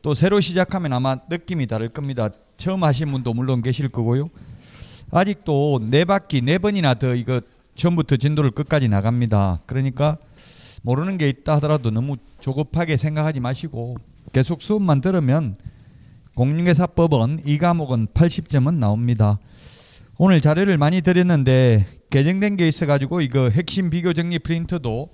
또 새로 시작하면 아마 느낌이 다를 겁니다. 처음 하신 분도 물론 계실 거고요. 아직도 4바퀴 4번이나 더 이거 처음부터 진도를 끝까지 나갑니다. 그러니까 모르는 게 있다 하더라도 너무 조급하게 생각하지 마시고 계속 수업만 들으면 공인중개사법은 이 과목은 80점은 나옵니다. 오늘 자료를 많이 드렸는데 개정된 게 있어가지고 이거 핵심 비교 정리 프린터도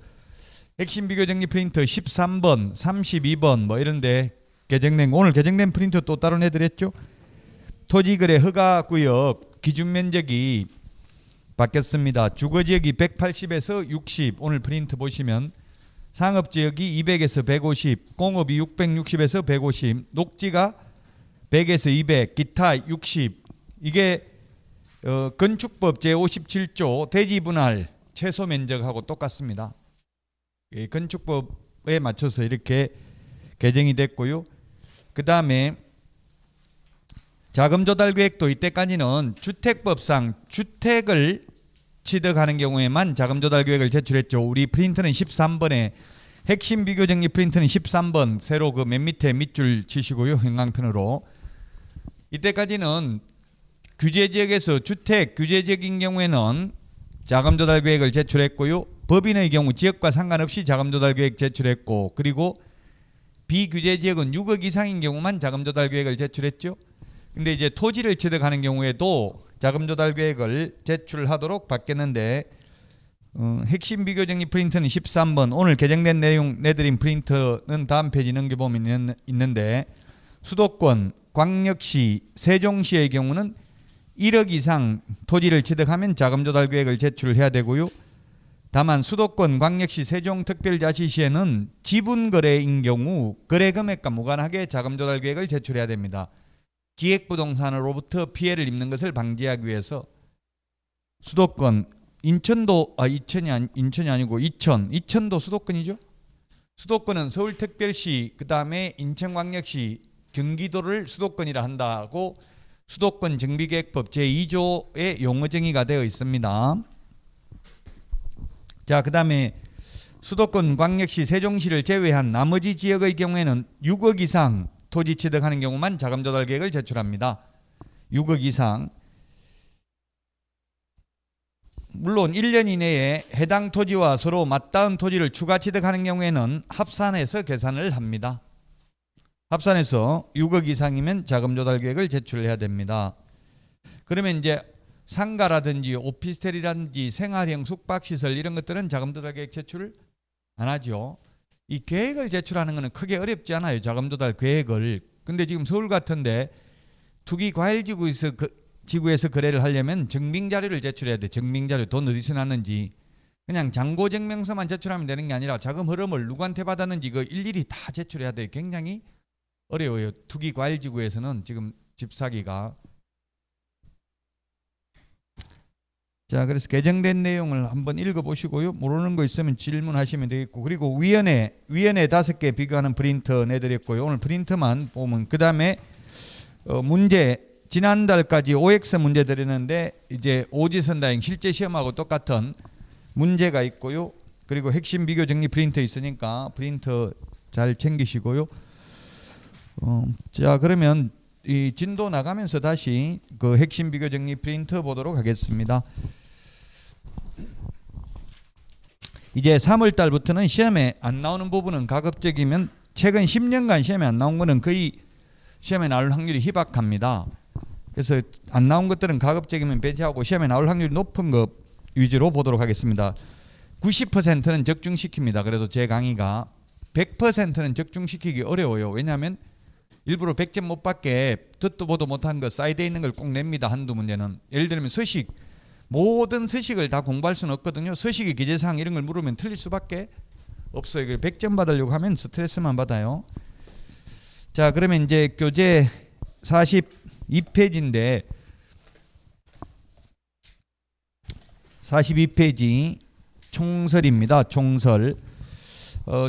핵심 비교 정리 프린터 13번, 32번 뭐 이런데 개정된 오늘 개정된 프린터 또 따로 내드렸죠. 토지거래 허가구역 기준 면적이 바뀌었습니다. 주거지역이 180에서 60 오늘 프린트 보시면 상업지역이 200에서 150 공업이 660에서 150 녹지가 100에서 200 기타 60 이게 건축법 제57조 대지분할 최소 면적하고 똑같습니다. 건축법에 맞춰서 이렇게 개정이 됐고요. 그 다음에 자금조달계획도 이때까지는 주택법상 주택을 취득하는 경우에만 자금조달계획을 제출했죠. 우리 프린터는 13번에 핵심 비교정리 프린터는 13번 새로 그 맨 밑에 밑줄 치시고요. 형광펜으로 이때까지는 규제지역에서 주택 규제지역인 경우에는 자금조달계획을 제출했고요. 법인의 경우 지역과 상관없이 자금조달계획 제출했고 그리고 비규제지역은 6억 이상인 경우만 자금조달계획을 제출했죠. 근데 이제 토지를 취득하는 경우에도 자금조달계획을 제출하도록 바뀌었는데 핵심 비교정리 프린터는 13번 오늘 개정된 내용 내드린 프린터는 다음 페이지 넘겨보면 있는데 수도권, 광역시, 세종시의 경우는 1억 이상 토지를 취득하면 자금조달계획을 제출해야 되고요. 다만 수도권, 광역시, 세종특별자치시에는 지분거래인 경우 거래금액과 무관하게 자금조달계획을 제출해야 됩니다. 기획부동산으로부터 피해를 입는 것을 방지하기 위해서 수도권 인천도 인천이 아니고 이천도 수도권이죠. 수도권은 서울특별시 그 다음에 인천광역시 경기도를 수도권이라 한다고 수도권 정비계획법 제2조의 용어 정의가 되어 있습니다. 자, 그 다음에 수도권 광역시 세종시를 제외한 나머지 지역의 경우에는 6억 이상 토지 취득하는 경우만 자금조달계획을 제출합니다. 6억 이상. 물론 1년 이내에 해당 토지와 서로 맞닿은 토지를 추가 취득하는 경우에는 합산해서 계산을 합니다. 합산해서 6억 이상이면 자금조달계획을 제출해야 됩니다. 그러면 이제 상가라든지 오피스텔이라든지 생활형 숙박시설 이런 것들은 자금조달계획 제출을 안 하죠. 이 계획을 제출하는 것은 크게 어렵지 않아요. 자금조달 계획을. 근데 지금 서울 같은데 투기과열지구에서 거래를 하려면 증빙자료를 제출해야 돼. 증빙자료 돈 어디서 났는지. 그냥 잔고증명서만 제출하면 되는 게 아니라 자금 흐름을 누구한테 받았는지 이거 일일이 다 제출해야 돼요. 굉장히 어려워요. 투기과열지구에서는 지금 집 사기가. 자, 그래서 개정된 내용을 한번 읽어보시고요. 모르는 거 있으면 질문하시면 되겠고 그리고 위원회 5개 비교하는 프린터 내드렸고요. 오늘 프린터만 보면 그 다음에 문제 지난달까지 OX 문제 드렸는데 이제 오지선다행 실제 시험하고 똑같은 문제가 있고요. 그리고 핵심 비교 정리 프린터 있으니까 프린터 잘 챙기시고요. 자, 그러면 이 진도 나가면서 다시 그 핵심 비교 정리 프린터 보도록 하겠습니다. 이제 3월 달부터는 시험에 안 나오는 부분은 가급적이면 최근 10년간 시험에 안 나온 거는 거의 시험에 나올 확률이 희박합니다. 그래서 안 나온 것들은 가급적이면 배제하고 시험에 나올 확률이 높은 것 위주로 보도록 하겠습니다. 90%는 적중시킵니다. 그래도 제 강의가 100%는 적중시키기 어려워요. 왜냐하면 일부러 100점 못 받게 듣도 보도 못한 거 사이드에 있는 걸 꼭 냅니다. 한두 문제는. 예를 들면 서식 모든 서식을 다 공부할 수는 없거든요. 서식의 기재사항 이런 걸 물으면 틀릴 수밖에 없어요. 100점 받으려고 하면 스트레스만 받아요. 자, 그러면 이제 교재 42페이지인데 42페이지 총설입니다. 총설.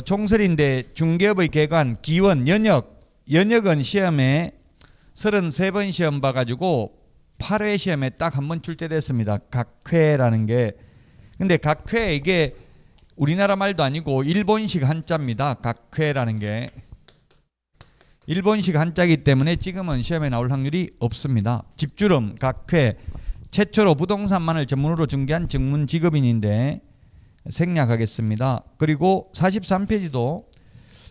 총설인데 중개업의 개관, 기원, 연역은 시험에 33번 시험 봐가지고 8회 시험에 딱 한 번 출제됐습니다. 각회라는 게. 근데 각회 이게 우리나라 말도 아니고 일본식 한자입니다. 각회라는 게. 일본식 한자이기 때문에 지금은 시험에 나올 확률이 없습니다. 집주름, 각회, 최초로 부동산만을 전문으로 중개한 전문 직업인인데 생략하겠습니다. 그리고 43페이지도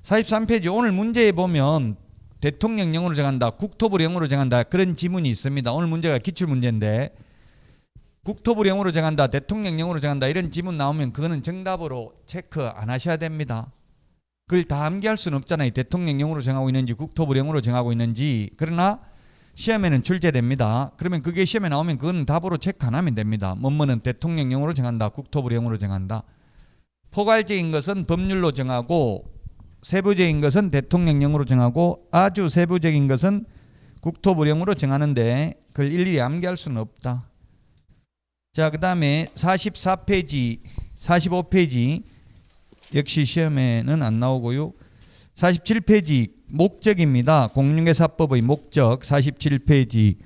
43페이지 오늘 문제에 보면 대통령령으로 정한다, 국토부령으로 정한다 그런 지문이 있습니다. 오늘 문제가 기출문제인데 국토부령으로 정한다, 대통령령으로 정한다 이런 지문 나오면 그거는 정답으로 체크 안 하셔야 됩니다. 그걸 다 암기할 수는 없잖아요. 대통령령으로 정하고 있는지 국토부령으로 정하고 있는지. 그러나 시험에는 출제됩니다. 그러면 그게 시험에 나오면 그건 답으로 체크 안 하면 됩니다. 뭐뭐는 대통령령으로 정한다, 국토부령으로 정한다. 포괄적인 것은 법률로 정하고 세부적인 것은 대통령령으로 정하고 아주 세부적인 것은 국토부령으로 정하는데 그걸 일일이 암기할 수는 없다. 자, 그 다음에 44페이지, 45페이지 역시 시험에는 안 나오고요. 47페이지 목적입니다. 공인중개사법의 목적 47페이지.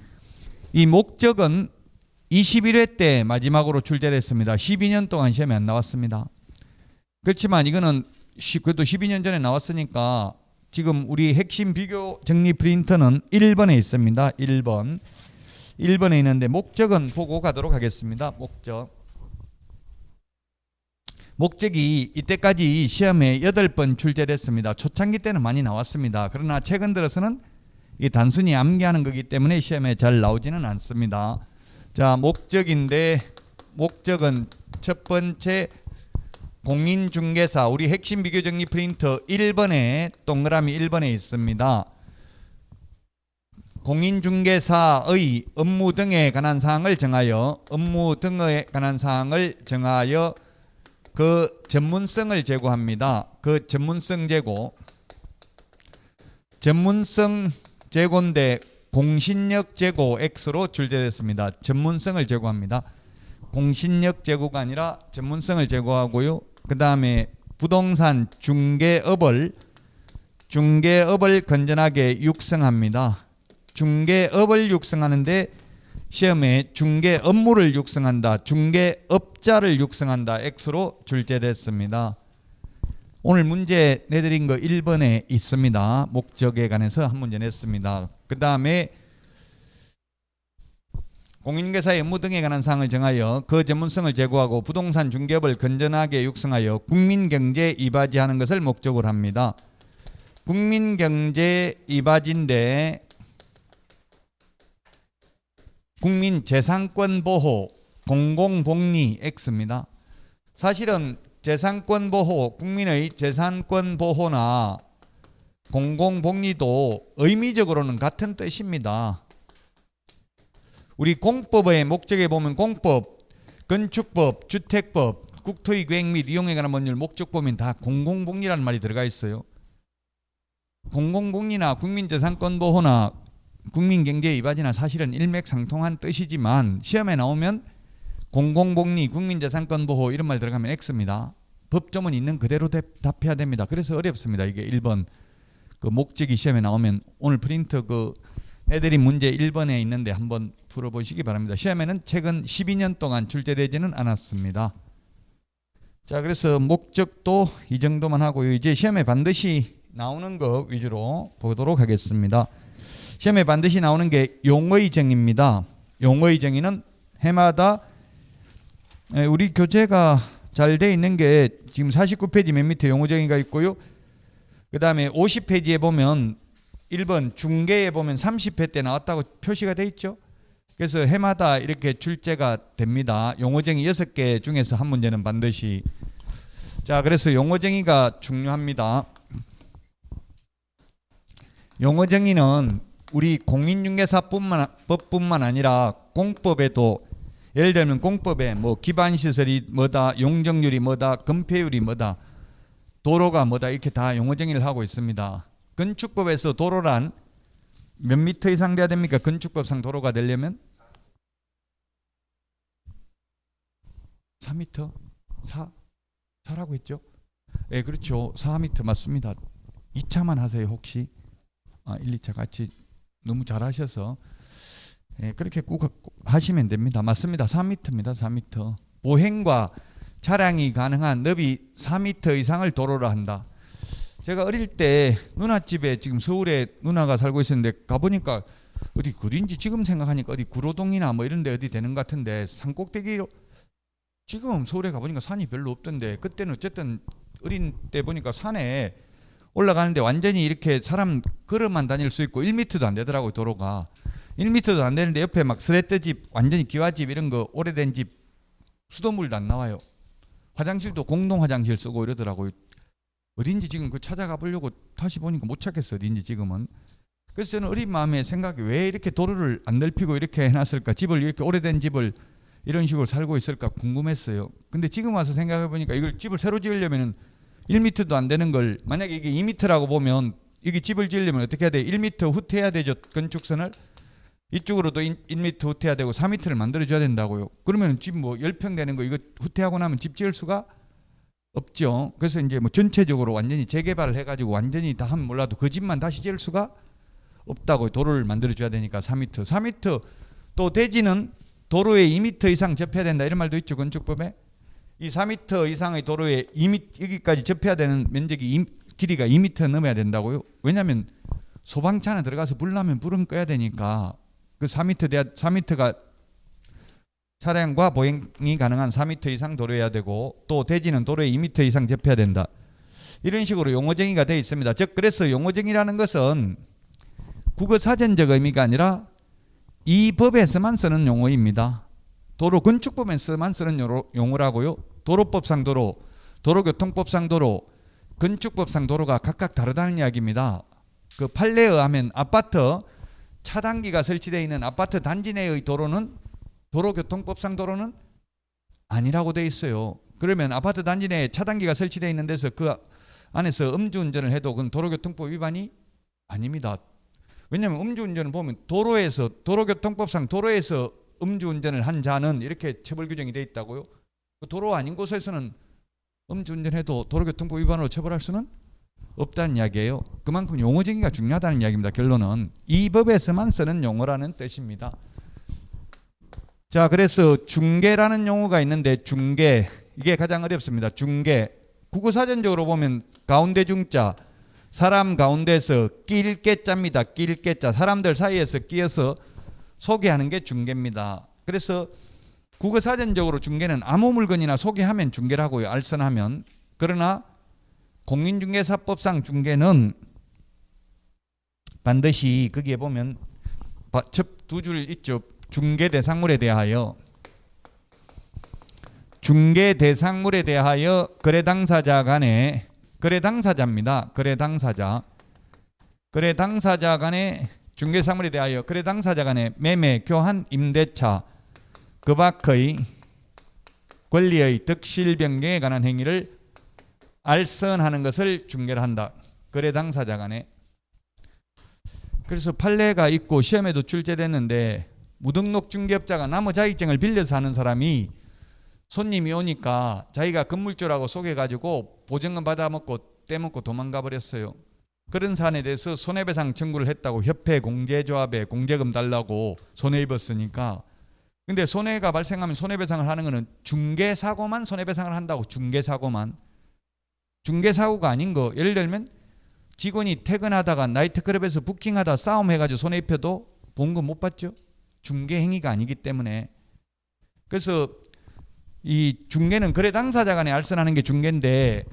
이 목적은 21회 때 마지막으로 출제됐습니다. 12년 동안 시험에 안 나왔습니다. 그렇지만 이거는 그래도 12년 전에 나왔으니까 지금 우리 핵심 비교 정리 프린터는 1번에 있습니다. 1번에 있는데 목적은 보고 가도록 하겠습니다. 목적이 이때까지 시험에 8번 출제됐습니다. 초창기 때는 많이 나왔습니다. 그러나 최근 들어서는 이 단순히 암기하는 거기 때문에 시험에 잘 나오지는 않습니다. 자, 목적인데 목적은 첫 번째 공인중개사 우리 핵심 비교정리 프린터 1번에 동그라미 1번에 있습니다. 공인중개사의 업무 등에 관한 사항을 정하여 그 전문성을 제고합니다. 그 전문성 제고인데 공신력 제고 X로 출제됐습니다. 전문성을 제고합니다. 공신력 제고가 아니라 전문성을 제고하고요. 그 다음에 부동산 중개업을 건전하게 육성합니다. 중개업을 육성하는데 시험에 중개 업무를 육성한다, 중개업자를 육성한다 X로 출제됐습니다. 오늘 문제 내드린 거 1번에 있습니다. 목적에 관해서 한 문제 냈습니다. 그 다음에 공인중개사의 업무 등에 관한 사항을 정하여 그 전문성을 제고하고 부동산 중개업을 건전하게 육성하여 국민경제에 이바지하는 것을 목적으로 합니다. 국민경제 이바지인데 국민재산권 보호, 공공복리 X입니다. 사실은 재산권 보호, 국민의 재산권 보호나 공공복리도 의미적으로는 같은 뜻입니다. 우리 공법의 목적에 보면 공법, 건축법, 주택법, 국토의 계획 및 이용에 관한 법률 목적 보면 다 공공복리라는 말이 들어가 있어요. 공공복리나 국민재산권 보호나 국민경제 이바지나 사실은 일맥상통한 뜻이지만 시험에 나오면 공공복리, 국민재산권 보호 이런 말 들어가면 X입니다. 법조문 있는 그대로 답해야 됩니다. 그래서 어렵습니다. 이게 1번 그 목적이 시험에 나오면 오늘 프린트 그 애들이 문제 1번에 있는데 한번 풀어보시기 바랍니다. 시험에는 최근 12년 동안 출제되지는 않았습니다. 자, 그래서 목적도 이 정도만 하고요. 이제 시험에 반드시 나오는 거 위주로 보도록 하겠습니다. 시험에 반드시 나오는 게 용어의 정의입니다. 용어의 정의는 해마다 우리 교재가 잘 돼 있는 게 지금 49페이지 맨 밑에 용어 정의가 있고요. 그 다음에 50페이지에 보면 1번 중개에 보면 30회 때 나왔다고 표시가 돼 있죠. 그래서 해마다 이렇게 출제가 됩니다. 용어 정의 6개 중에서 한 문제는 반드시. 자, 그래서 용어 정의가 중요합니다. 용어 정의는 우리 공인중개사법뿐만 아니라 공법에도 예를 들면 공법에 뭐 기반시설이 뭐다, 용적률이 뭐다, 건폐율이 뭐다, 도로가 뭐다 이렇게 다 용어 정의를 하고 있습니다. 건축법에서 도로란 몇 미터 이상 돼야 됩니까? 건축법상 도로가 되려면 4미터? 4라고 했죠? 예, 그렇죠. 4미터 맞습니다. 2차만 하세요 혹시? 1, 2차 같이 너무 잘하셔서 그렇게 꼭 하시면 됩니다. 맞습니다. 4m입니다. 4m. 보행과 차량이 가능한 너비 4m 이상을 도로로 한다. 제가 어릴 때 누나 집에 지금 서울에 누나가 살고 있었는데 가보니까 어디 그린지 지금 생각하니까 어디 구로동이나 뭐 이런 데 어디 되는 것 같은데 산꼭대기로 지금 서울에 가보니까 산이 별로 없던데 그때는 어쨌든 어린 때 보니까 산에 올라가는데 완전히 이렇게 사람 걸어만 다닐 수 있고 1m도 안 되더라고요. 도로가 1m도 안 되는데 옆에 막 스레트 집 완전히 기와집 이런 거 오래된 집 수돗물도 안 나와요. 화장실도 공동 화장실 쓰고 이러더라고요. 어딘지 지금 그 찾아가 보려고 다시 보니까 못 찾겠어. 어딘지 지금은. 그래서 저는 어린 마음에 생각이 왜 이렇게 도로를 안 넓히고 이렇게 해놨을까, 집을 이렇게 오래된 집을 이런 식으로 살고 있을까 궁금했어요. 근데 지금 와서 생각해 보니까 이걸 집을 새로 지으려면 1m도 안 되는 걸, 만약에 이게 2m라고 보면 이게 집을 지으려면 어떻게 해야 돼? 1m 후퇴해야 되죠. 건축선을. 이쪽으로도 1m 후퇴해야 되고 4m를 만들어줘야 된다고요. 그러면 집 뭐 10평 되는 거 이거 후퇴하고 나면 집 지을 수가 없죠. 그래서 이제 뭐 전체적으로 완전히 재개발을 해가지고 완전히 다 하면 몰라도 그 집만 다시 지을 수가 없다고. 도로를 만들어줘야 되니까 4m. 4m 또 대지는 도로에 2m 이상 접해야 된다 이런 말도 있죠. 건축법에. 이 4m 이상의 도로에 2m 여기까지 접해야 되는 면적이 길이가 2m 넘어야 된다고요. 왜냐하면 소방차 하나 들어가서 불 나면 불은 꺼야 되니까 그 4m가 차량과 보행이 가능한 4m 이상 도로여야 되고 또 대지는 도로에 2m 이상 접해야 된다. 이런 식으로 용어정의가 되어 있습니다. 즉 그래서 용어정의라는 것은 국어사전적 의미가 아니라 이 법에서만 쓰는 용어입니다. 도로 건축법에서만 쓰는 용어라고요. 도로법상 도로, 도로교통법상 도로, 건축법상 도로가 각각 다르다는 이야기입니다. 그 판례에 의하면 아파트 차단기가 설치되어 있는 아파트 단지 내의 도로는 도로교통법상 도로는 아니라고 되어 있어요. 그러면 아파트 단지 내에 차단기가 설치되어 있는 데서 그 안에서 음주운전을 해도 그건 도로교통법 위반이 아닙니다. 왜냐하면 음주운전을 보면 도로교통법상 도로에서 음주운전을 한 자는 이렇게 처벌 규정이 되어 있다고요. 도로 아닌 곳에서는 음주운전해도 도로교통법 위반으로 처벌할 수는 없다는 이야기예요. 그만큼 용어정의가 중요하다는 이야기입니다. 결론은 이 법에서만 쓰는 용어라는 뜻입니다. 자, 그래서 중개라는 용어가 있는데 중개, 이게 가장 어렵습니다. 중개, 국어사전적으로 보면 가운데 중자, 사람 가운데서 낄개자입니다. 낄개자, 사람들 사이에서 끼어서 소개하는 게 중개입니다. 그래서 국어사전적으로 중개는 아무 물건이나 소개하면 중개라고요. 알선하면. 그러나 공인중개사법상 중개는 반드시 거기에 보면 두 줄 있죠. 중개 대상물에 대하여, 중개 대상물에 대하여 거래 당사자 간에, 거래 당사자입니다. 거래 당사자 간에 중개 사물에 대하여 거래 당사자 간에 매매, 교환, 임대차 그 밖의 권리의 득실 변경에 관한 행위를 알선하는 것을 중개를 한다. 거래 당사자 간에. 그래서 판례가 있고 시험에도 출제됐는데 무등록 중개업자가 나무자격증을 빌려서 하는 사람이 손님이 오니까 자기가 건물주라고 속여가지고 보증금 받아먹고 떼먹고 도망가 버렸어요. 그런 사안에 대해서 손해배상 청구를 했다고. 협회 공제조합에 공제금 달라고 손해입었으니까. 근데 손해가 발생하면 손해배상을 하는 것은 중개사고만 손해배상을 한다고. 중개사고만. 중개사고가 아닌 거, 예를 들면 직원이 퇴근하다가 나이트클럽에서 부킹하다 싸움해가지고 손해입혀도 보험금 못 받죠. 중개행위가 아니기 때문에. 그래서 이 중개는 거래 당사자 간에 알선하는 게 중개인데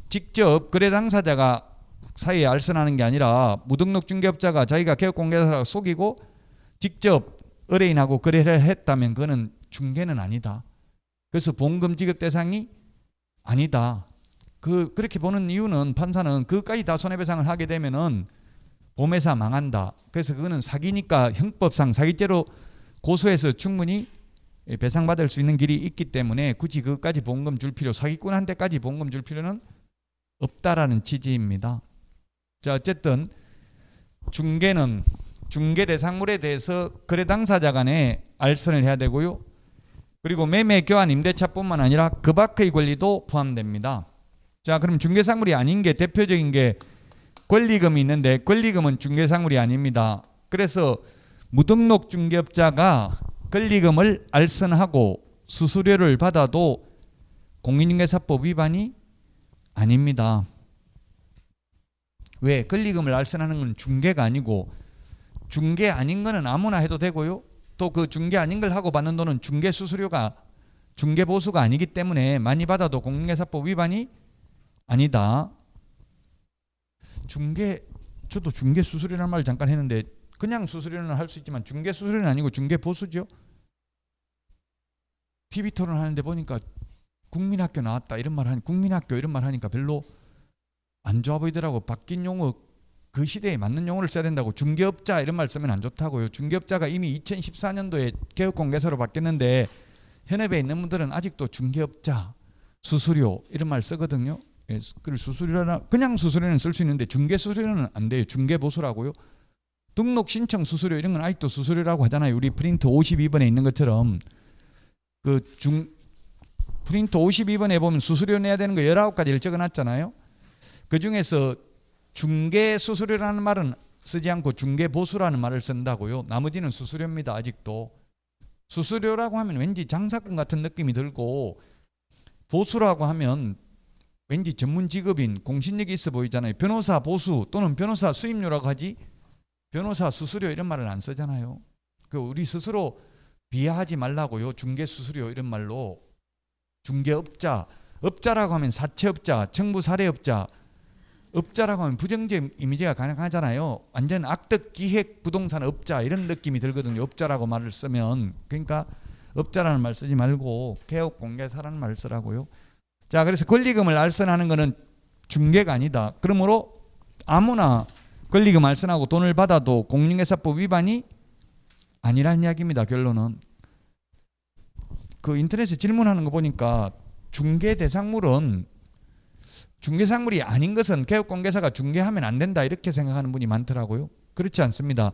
직접 거래 당사자가 사이에 알선하는 게 아니라 무등록 중개업자가 자기가 개업공개사라고 속이고 직접 의뢰인하고 거래를 했다면 그거는 중개는 아니다. 그래서 보험금 지급 대상이 아니다. 그렇게 보는 이유는 판사는 그것까지 다 손해배상을 하게 되면은 보험회사 망한다. 그래서 그거는 사기니까 형법상 사기죄로 고소해서 충분히 배상받을 수 있는 길이 있기 때문에 굳이 그것까지 보험금 줄 필요, 사기꾼한테까지 보험금 줄 필요는 없다라는 취지입니다. 자, 어쨌든 중개는 중개 대상물에 대해서 거래 당사자 간에 알선을 해야 되고요. 그리고 매매, 교환, 임대차뿐만 아니라 그 밖의 권리도 포함됩니다. 자, 그럼 중개상물이 아닌 게 대표적인 게 권리금이 있는데 권리금은 중개상물이 아닙니다. 그래서 무등록 중개업자가 권리금을 알선하고 수수료를 받아도 공인중개사법 위반이 아닙니다. 왜? 권리금을 알선하는 건 중개가 아니고, 중개 아닌 거는 아무나 해도 되고요. 또 그 중개 아닌 걸 하고 받는 돈은 중개 수수료가, 중개 보수가 아니기 때문에 많이 받아도 공인중개사법 위반이 아니다. 저도 중개 수수료라는 말을 잠깐 했는데 그냥 수수료는 할 수 있지만 중개 수수료는 아니고 중개 보수죠. TV 토론 하는데 보니까 국민학교 나왔다 이런 말 하니, 국민학교 이런 말 하니까 별로 안 좋아 보이더라고. 바뀐 용어, 그 시대에 맞는 용어를 써야 된다고. 중개업자 이런 말 쓰면 안 좋다고요. 중개업자가 이미 2014년도에 개업공개사로 바뀌었는데 현업에 있는 분들은 아직도 중개업자, 수수료 이런 말 쓰거든요. 예, 그 수수료나 그냥 수수료는 쓸 수 있는데 중개 수수료는 안 돼요. 중개 보수라고요. 등록 신청 수수료 이런 건 아직도 수수료라고 하잖아요. 우리 프린트 52번에 있는 것처럼 프린트 52번에 보면 수수료 내야 되는 거 19가지를 적어놨잖아요. 그 중에서 중개 수수료라는 말은 쓰지 않고 중개 보수라는 말을 쓴다고요. 나머지는 수수료입니다. 아직도. 수수료라고 하면 왠지 장사꾼 같은 느낌이 들고, 보수라고 하면 왠지 전문 직업인 공신력이 있어 보이잖아요. 변호사 보수 또는 변호사 수임료라고 하지 변호사 수수료 이런 말을 안 쓰잖아요. 우리 스스로 비하하지 말라고요. 중개 수수료 이런 말로. 중개업자, 업자라고 하면 사채업자, 청부 사례업자, 업자라고 하면 부정적 이미지가 가능하잖아요. 완전 악덕 기획 부동산 업자 이런 느낌이 들거든요. 업자라고 말을 쓰면. 그러니까 업자라는 말 쓰지 말고 개업 공개사라는 말을 쓰라고요. 자, 그래서 권리금을 알선하는 것은 중개가 아니다. 그러므로 아무나 권리금 알선하고 돈을 받아도 공인중개사법 위반이 아니라는 이야기입니다. 결론은. 그 인터넷에 질문하는 거 보니까 중개 대상물은, 중개상물이 아닌 것은 개업공개사가 중개하면 안 된다 이렇게 생각하는 분이 많더라고요. 그렇지 않습니다.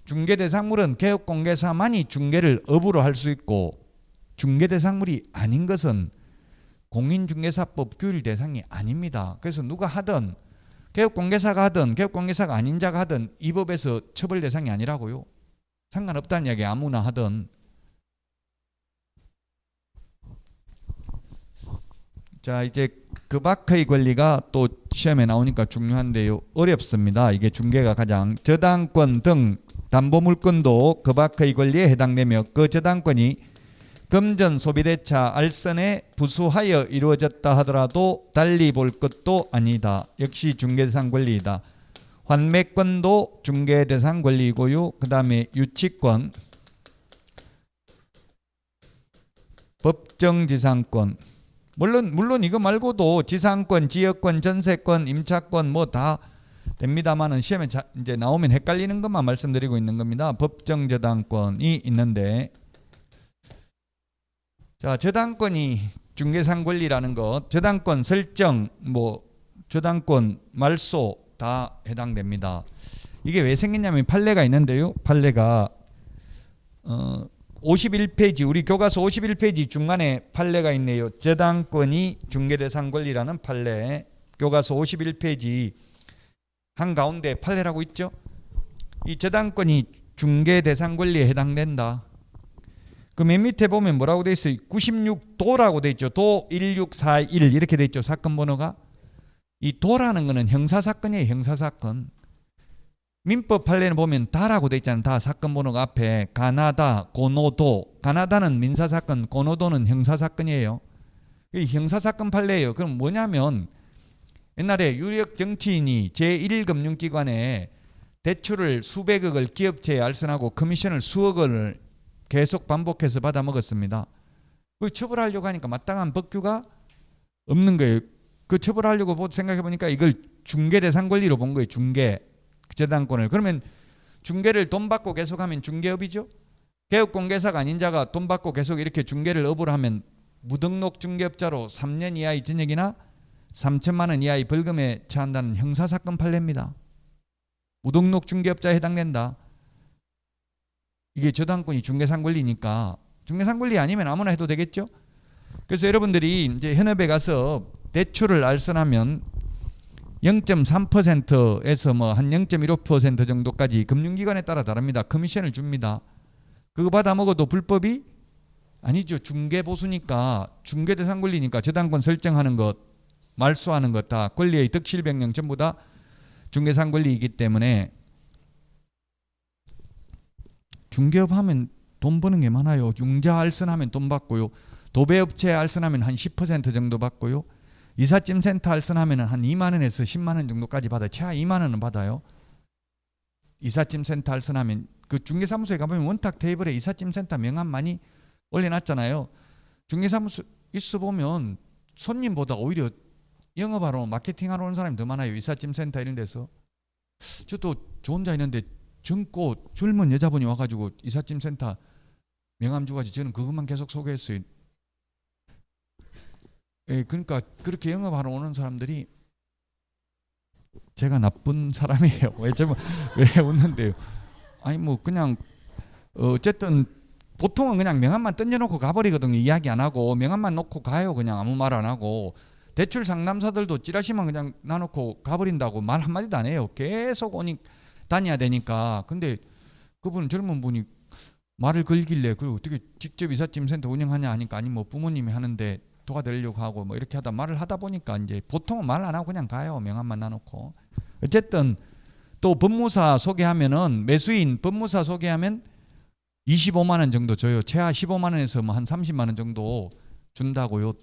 중개대상물은 개업공개사만이 중개를 업으로 할 수 있고, 중개대상물이 아닌 것은 공인중개사법 규율 대상이 아닙니다. 그래서 누가 하든, 개업공개사가 하든 개업공개사가 아닌 자가 하든 이 법에서 처벌 대상이 아니라고요. 상관없다는 이야기. 아무나 하든. 자, 이제 그 밖의 권리가 또 시험에 나오니까 중요한데요. 어렵습니다. 이게 중개가 가장. 저당권 등 담보물권도 그 밖의 권리에 해당되며 그 저당권이 금전 소비대차 알선에 부수하여 이루어졌다 하더라도 달리 볼 것도 아니다. 역시 중개대상 권리이다. 환매권도 중개대상 권리이고요. 그 다음에 유치권, 법정지상권, 물론 이거 말고도 지상권, 지역권, 전세권, 임차권 뭐 다 됩니다만은 시험에 이제 나오면 헷갈리는 것만 말씀드리고 있는 겁니다. 법정저당권이 있는데, 자, 저당권이 중개상 권리라는 것, 저당권 설정, 뭐 저당권 말소 다 해당됩니다. 이게 왜 생겼냐면 판례가 있는데요. 판례가 51페이지, 우리 교과서 51페이지 중간에 판례가 있네요. 저당권이 중개대상 권리라는 판례, 교과서 51페이지 한가운데 판례라고 있죠. 이 저당권이 중개대상 권리에 해당된다. 그 맨 밑에 보면 뭐라고 돼 있어요? 96도라고 돼 있죠. 도 1641 이렇게 돼 있죠. 사건 번호가. 이 도라는 거는 형사사건이에요. 형사사건. 민법 판례는 보면 다라고 돼 있잖아요. 다 사건 번호가 앞에. 가나다, 고노도. 가나다는 민사사건, 고노도는 형사사건이에요. 이 형사사건 판례예요. 그럼 뭐냐면 옛날에 유력 정치인이 제1금융기관에 대출을 수백억을 기업체에 알선하고 커미션을 수억을 계속 반복해서 받아 먹었습니다. 그걸 처벌하려고 하니까 마땅한 법규가 없는 거예요. 그 처벌하려고 생각해 보니까 이걸 중개대상 권리로 본 거예요. 중개 저당권을. 그러면 중개를 돈 받고 계속하면 중개업이죠. 개업공개사가 아닌 자가 돈 받고 계속 이렇게 중개를 업으로 하면 무등록 중개업자로 3년 이하의 징역이나 3천만 원 이하의 벌금에 처한다는 형사사건 판례입니다. 무등록 중개업자에 해당된다. 이게 저당권이 중개상 권리니까 중개상 권리 아니면 아무나 해도 되겠죠. 그래서 여러분들이 이제 현업에 가서 대출을 알선하면 0.3%에서 뭐 한 0.15% 정도까지 금융기관에 따라 다릅니다. 커미션을 줍니다. 그거 받아 먹어도 불법이 아니죠. 중개보수니까, 중개대상 권리니까 저당권 설정하는 것, 말소하는 것 다 권리의 득실변경 전부 다 중개상 권리이기 때문에 중개업 하면 돈 버는 게 많아요. 융자 알선하면 돈 받고요. 도배업체 알선하면 한 10% 정도 받고요. 이삿짐 센터 알선하면 한 2만 원에서 10만 원 정도까지 받아요. 최하 2만 원은 받아요. 이삿짐 센터 알선하면 그 중개사무소에 가보면 원탁 테이블에 이삿짐 센터 명함 많이 올려놨잖아요. 중개사무소 있어 보면 손님보다 오히려 영업하러 마케팅하러 온 사람이 더 많아요. 이삿짐 센터 이런 데서. 저도 저 혼자 있는데 젊고 젊은 여자분이 와가지고 이삿짐 센터 명함 주가지고 저는 그것만 계속 소개했어요. 예, 그러니까 그렇게 영업하러 오는 사람들이 제가 나쁜 사람이에요. 왜 웃는데요? 아니 뭐 그냥 어쨌든 보통은 그냥 명함만 던져놓고 가버리거든요. 이야기 안 하고 명함만 놓고 가요. 그냥 아무 말 안 하고. 대출 상담사들도 찌라시만 그냥 놔놓고 가버린다고 말 한마디도 안 해요. 계속 다녀야 되니까. 근데 그분은 젊은 분이 말을 걸길래 그리고 어떻게 직접 이삿짐 센터 운영하냐 하니까 아니 뭐 부모님이 하는데 도와드리려고 하고 뭐 이렇게 말을 하다 보니까 이제 보통은 말 안 하고 그냥 가요. 명함만 놔놓고. 어쨌든 또 법무사 소개하면은 매수인 법무사 소개하면 25만 원 정도 줘요. 최하 15만 원에서 뭐 한 30만 원 정도 준다고요.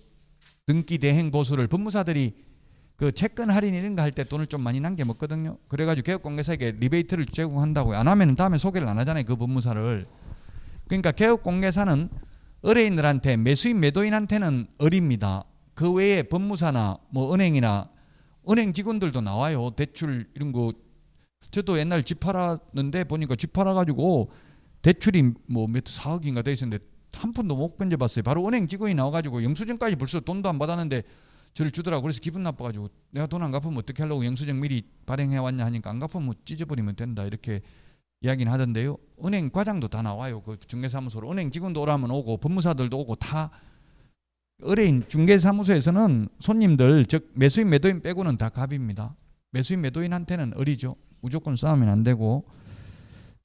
등기 대행 보수를 법무사들이 그 채권 할인 이런 거 할 때 돈을 좀 많이 남겨 먹거든요. 그래가지고 개업공개사에게 리베이트를 제공한다고요. 안 하면 다음에 소개를 안 하잖아요. 그 법무사를. 그러니까 개업공개사는 의뢰인들한테 매수인 매도인한테는 어립니다. 그 외에 법무사나 뭐 은행이나 은행 직원들도 나와요. 대출 이런 거. 저도 옛날 집 팔았는데 보니까 집 팔아가지고 대출이 뭐 몇 4억인가 돼 있었는데 한 푼도 못 건져봤어요. 바로 은행 직원이 나와가지고 영수증까지 벌써 돈도 안 받았는데 저를 주더라고. 그래서 기분 나빠가지고 내가 돈 안 갚으면 어떻게 하려고 영수증 미리 발행해 왔냐 하니까 안 갚으면 뭐 찢어버리면 된다 이렇게 이야기는 하던데요. 은행 과장도 다 나와요. 그 중개사무소로 은행 직원도 오라면 오고 법무사들도 오고 다. 의뢰인 중개사무소에서는 손님들 즉 매수인 매도인 빼고는 다 갑입니다. 매수인 매도인한테는 어리죠. 무조건 싸우면 안 되고.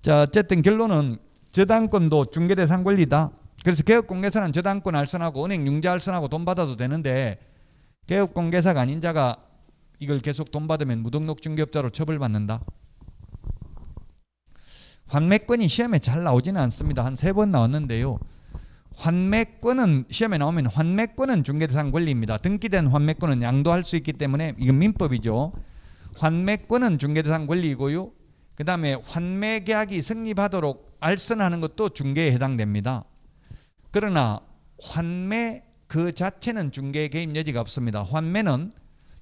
자, 어쨌든 결론은 저당권도 중개대상 권리다. 그래서 개업공개사는 저당권 알선하고 은행 융자 알선하고 돈 받아도 되는데 개업공개사가 아닌 자가 이걸 계속 돈 받으면 무등록 중개업자로 처벌받는다. 환매권이 시험에 잘 나오지는 않습니다. 한 3번 나왔는데요. 환매권은 시험에 나오면 환매권은 중개대상 권리입니다. 등기된 환매권은 양도할 수 있기 때문에 이건 민법이죠. 환매권은 중개대상 권리이고요. 그 다음에 환매계약이 성립하도록 알선하는 것도 중개에 해당됩니다. 그러나 환매 그 자체는 중개에 개입 여지가 없습니다. 환매는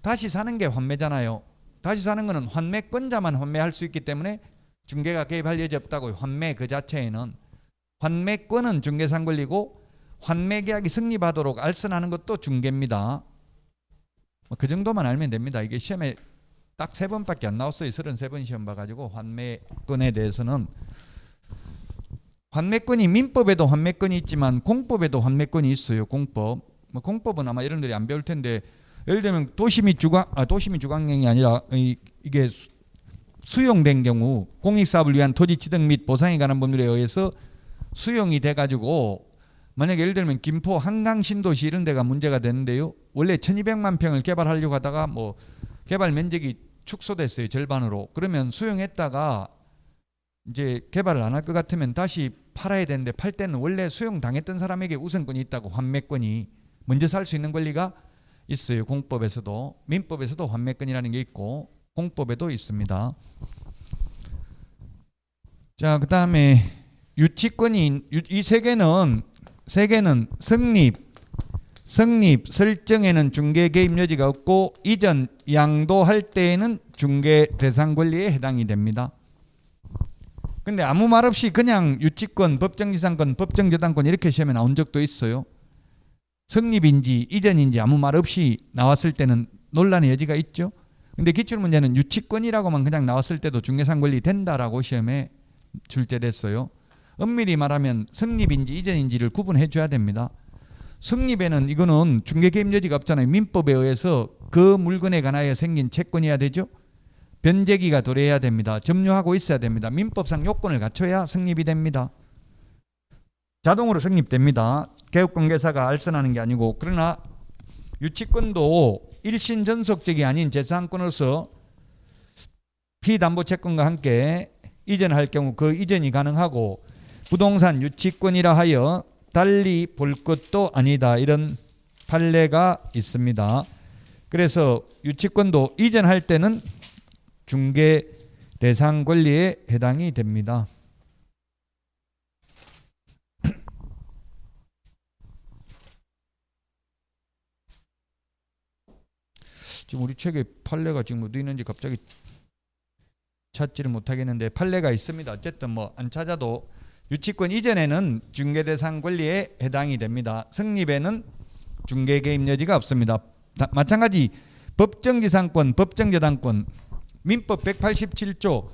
다시 사는 게 환매잖아요. 다시 사는 거는 환매권자만 환매할 수 있기 때문에 중개가 개입할 여지 없다고요. 환매 그 자체에는. 환매권은 중개상 권리고 환매계약이 성립하도록 알선하는 것도 중개입니다. 그 정도만 알면 됩니다. 이게 시험에 딱 3번밖에 안 나왔어요. 33번 시험 봐가지고 환매권에 대해서는. 환매권이 민법에도 환매권이 있지만 공법에도 환매권이 있어요. 공법. 뭐 공법은 아마 여러분들이 안 배울 텐데 예를 들면 도시 및 주관행위 아니라 이게 수용된 경우 공익사업을 위한 토지 취득 및 보상에 관한 법률에 의해서 수용이 돼가지고 만약에 예를 들면 김포 한강 신도시 이런 데가 문제가 되는데요. 원래 1200만 평을 개발하려고 하다가 뭐 개발 면적이 축소됐어요. 절반으로. 그러면 수용했다가 이제 개발을 안 할 것 같으면 다시 팔아야 되는데 팔 때는 원래 수용당했던 사람에게 우선권이 있다고. 환매권이 먼저 살 수 있는 권리가 있어요. 공법에서도. 민법에서도 환매권이라는 게 있고 공법에도 있습니다. 자, 그 다음에 유치권이 이 세 개는 성립 설정에는 중개 개입 여지가 없고 이전 양도할 때에는 중개 대상 권리에 해당이 됩니다. 근데 아무 말 없이 그냥 유치권, 법정지상권, 법정저당권 이렇게 시험에 나온 적도 있어요. 성립인지 이전인지 아무 말 없이 나왔을 때는 논란의 여지가 있죠. 근데 기출문제는 유치권이라고만 그냥 나왔을 때도 중개상 권리 된다라고 시험에 출제됐어요. 엄밀히 말하면 성립인지 이전인지를 구분해 줘야 됩니다. 성립에는 이거는 중개 개입 여지가 없잖아요. 민법에 의해서 그 물건에 관하여 생긴 채권이어야 되죠. 변제기가 도래해야 됩니다. 점유하고 있어야 됩니다. 민법상 요건을 갖춰야 성립이 됩니다. 자동으로 성립됩니다. 개업공개사가 알선하는 게 아니고. 그러나 유치권도 일신 전속적이 아닌 재산권으로서 피담보 채권과 함께 이전할 경우 그 이전이 가능하고 부동산 유치권이라 하여 달리 볼 것도 아니다. 이런 판례가 있습니다. 그래서 유치권도 이전할 때는 중개 대상 권리에 해당이 됩니다. 지금 우리 책에 판례가 지금 어디 있는지 갑자기 찾지를 못하겠는데 판례가 있습니다. 어쨌든 뭐 안 찾아도 유치권 이전에는 중개대상 권리에 해당이 됩니다. 성립에는 중개 개입 여지가 없습니다. 마찬가지 법정지상권, 법정저당권, 민법 187조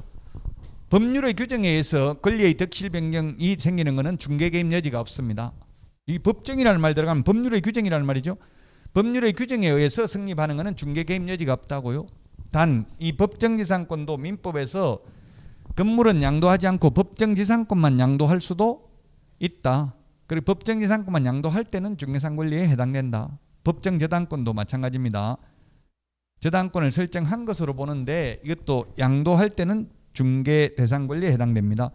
법률의 규정에 의해서 권리의 덕실 변경이 생기는 것은 중개 개입 여지가 없습니다. 이 법정이라는 말 들어가면 법률의 규정이라는 말이죠. 법률의 규정에 의해서 성립하는 것은 중개 개입 여지가 없다고요. 단 이 법정지상권도 민법에서 건물은 양도하지 않고 법정지상권만 양도할 수도 있다. 그리고 법정지상권만 양도할 때는 중개상 권리에 해당된다. 법정저당권도 마찬가지입니다. 저당권을 설정한 것으로 보는데 이것도 양도할 때는 중개 대상 권리에 해당됩니다.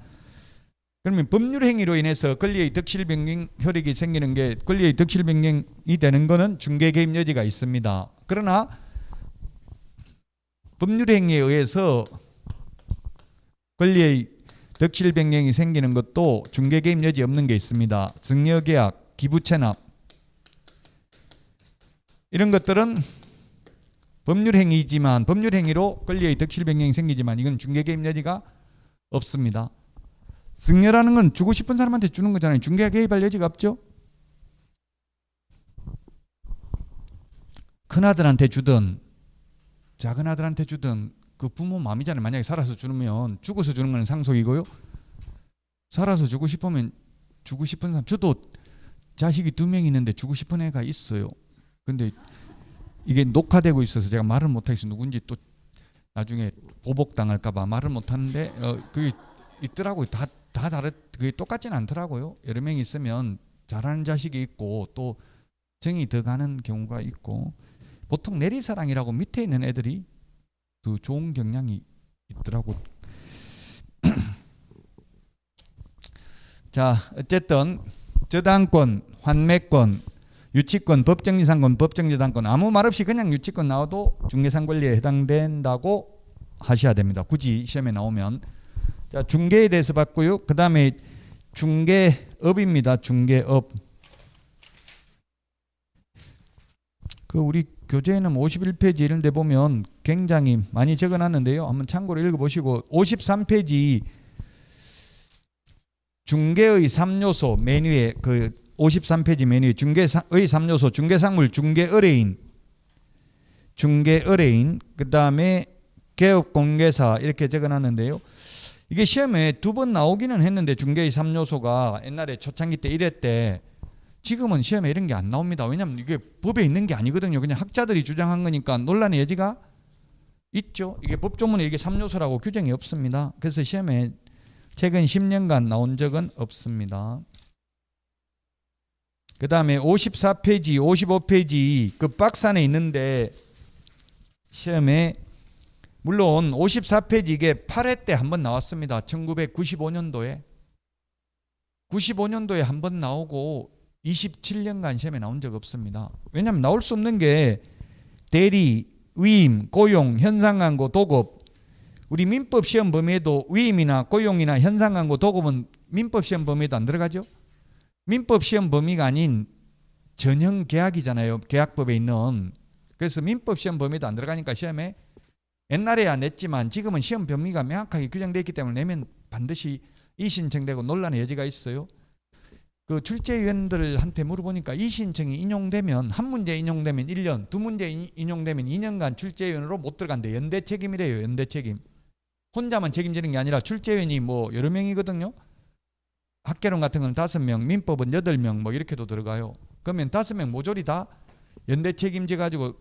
그러면 법률 행위로 인해서 권리의 덕실 변경 효력이 생기는 게 권리의 덕실 변경이 되는 것은 중개 개입 여지가 있습니다. 그러나 법률 행위에 의해서 권리의 덕실 변경이 생기는 것도 중개 개입 여지 없는 게 있습니다. 증여계약, 기부채납 이런 것들은 법률 행위지만 법률 행위로 권리의 덕실 변경이 생기지만 이건 중개 개입 여지가 없습니다. 증여라는 건 주고 싶은 사람한테 주는 거잖아요. 중개가 개입할 여지가 없죠. 큰아들한테 주든 작은아들한테 주든 그 부모 마음이잖아요. 만약에 살아서 주면 죽어서 주는 건 상속이고요. 살아서 주고 싶으면 주고 싶은 사람. 저도 자식이 2명 있는데 주고 싶은 애가 있어요. 근데 이게 녹화되고 있어서 제가 말을 못하겠어요. 누군지 또 나중에 보복당할까 봐 말을 못하는데 그게 있더라고요. 다 그게 똑같지는 않더라고요. 여러 명이 있으면 잘하는 자식이 있고 또 정이 더 가는 경우가 있고 보통 내리사랑이라고 밑에 있는 애들이 더 좋은 경향이 있더라고. 자, 어쨌든 저당권, 환매권, 유치권, 법정지상권, 법정저당권 아무 말 없이 그냥 유치권 나와도 중개상 권리에 해당된다고 하셔야 됩니다. 굳이 시험에 나오면. 자, 중개에 대해서 봤고요. 그 다음에 중개업입니다. 중개업. 그 우리 교재에는 51페이지 이런 데 보면 굉장히 많이 적어놨는데요. 한번 참고로 읽어보시고 53페이지 중개의 3요소 메뉴에 그 53페이지 메뉴에 중개의 3요소 중개상물, 중개의뢰인, 그 다음에 개업공개사 이렇게 적어놨는데요. 이게 시험에 2번 나오기는 했는데 중개의 3요소가 옛날에 초창기 때 이랬대. 지금은 시험에 이런 게 안 나옵니다. 왜냐하면 이게 법에 있는 게 아니거든요. 그냥 학자들이 주장한 거니까 논란의 여지가 있죠. 이게 법조문에 이게 3요소라고 규정이 없습니다. 그래서 시험에 최근 10년간 나온 적은 없습니다. 그 다음에 54페이지, 55페이지 그 박스 안에 있는데 시험에 물론 54페이지 이게 8회 때 한번 나왔습니다. 1995년도에 95년도에 한번 나오고 27년간 시험에 나온 적 없습니다. 왜냐하면 나올 수 없는 게 대리, 위임, 고용, 현상광고, 도급. 우리 민법 시험 범위에도 위임이나 고용이나 현상광고, 도급은 민법 시험 범위에도 안 들어가죠. 민법 시험 범위가 아닌 전형 계약이잖아요. 계약법에 있는. 그래서 민법 시험 범위에도 안 들어가니까 시험에 옛날에야 냈지만 지금은 시험 범위가 명확하게 규정되어 있기 때문에 내면 반드시 이신청되고 논란의 여지가 있어요. 그 출제위원들한테 물어보니까 이 신청이 인용되면 한 문제 인용되면 1년, 2문제 인용되면 2년간 출제위원으로 못 들어간대. 연대 책임이래요. 연대 책임. 혼자만 책임지는 게 아니라 출제위원이 뭐 여러 명이거든요. 학개론 같은 건 5명, 민법은 8명 뭐 이렇게도 들어가요. 그러면 5명 모조리 다 연대 책임져 가지고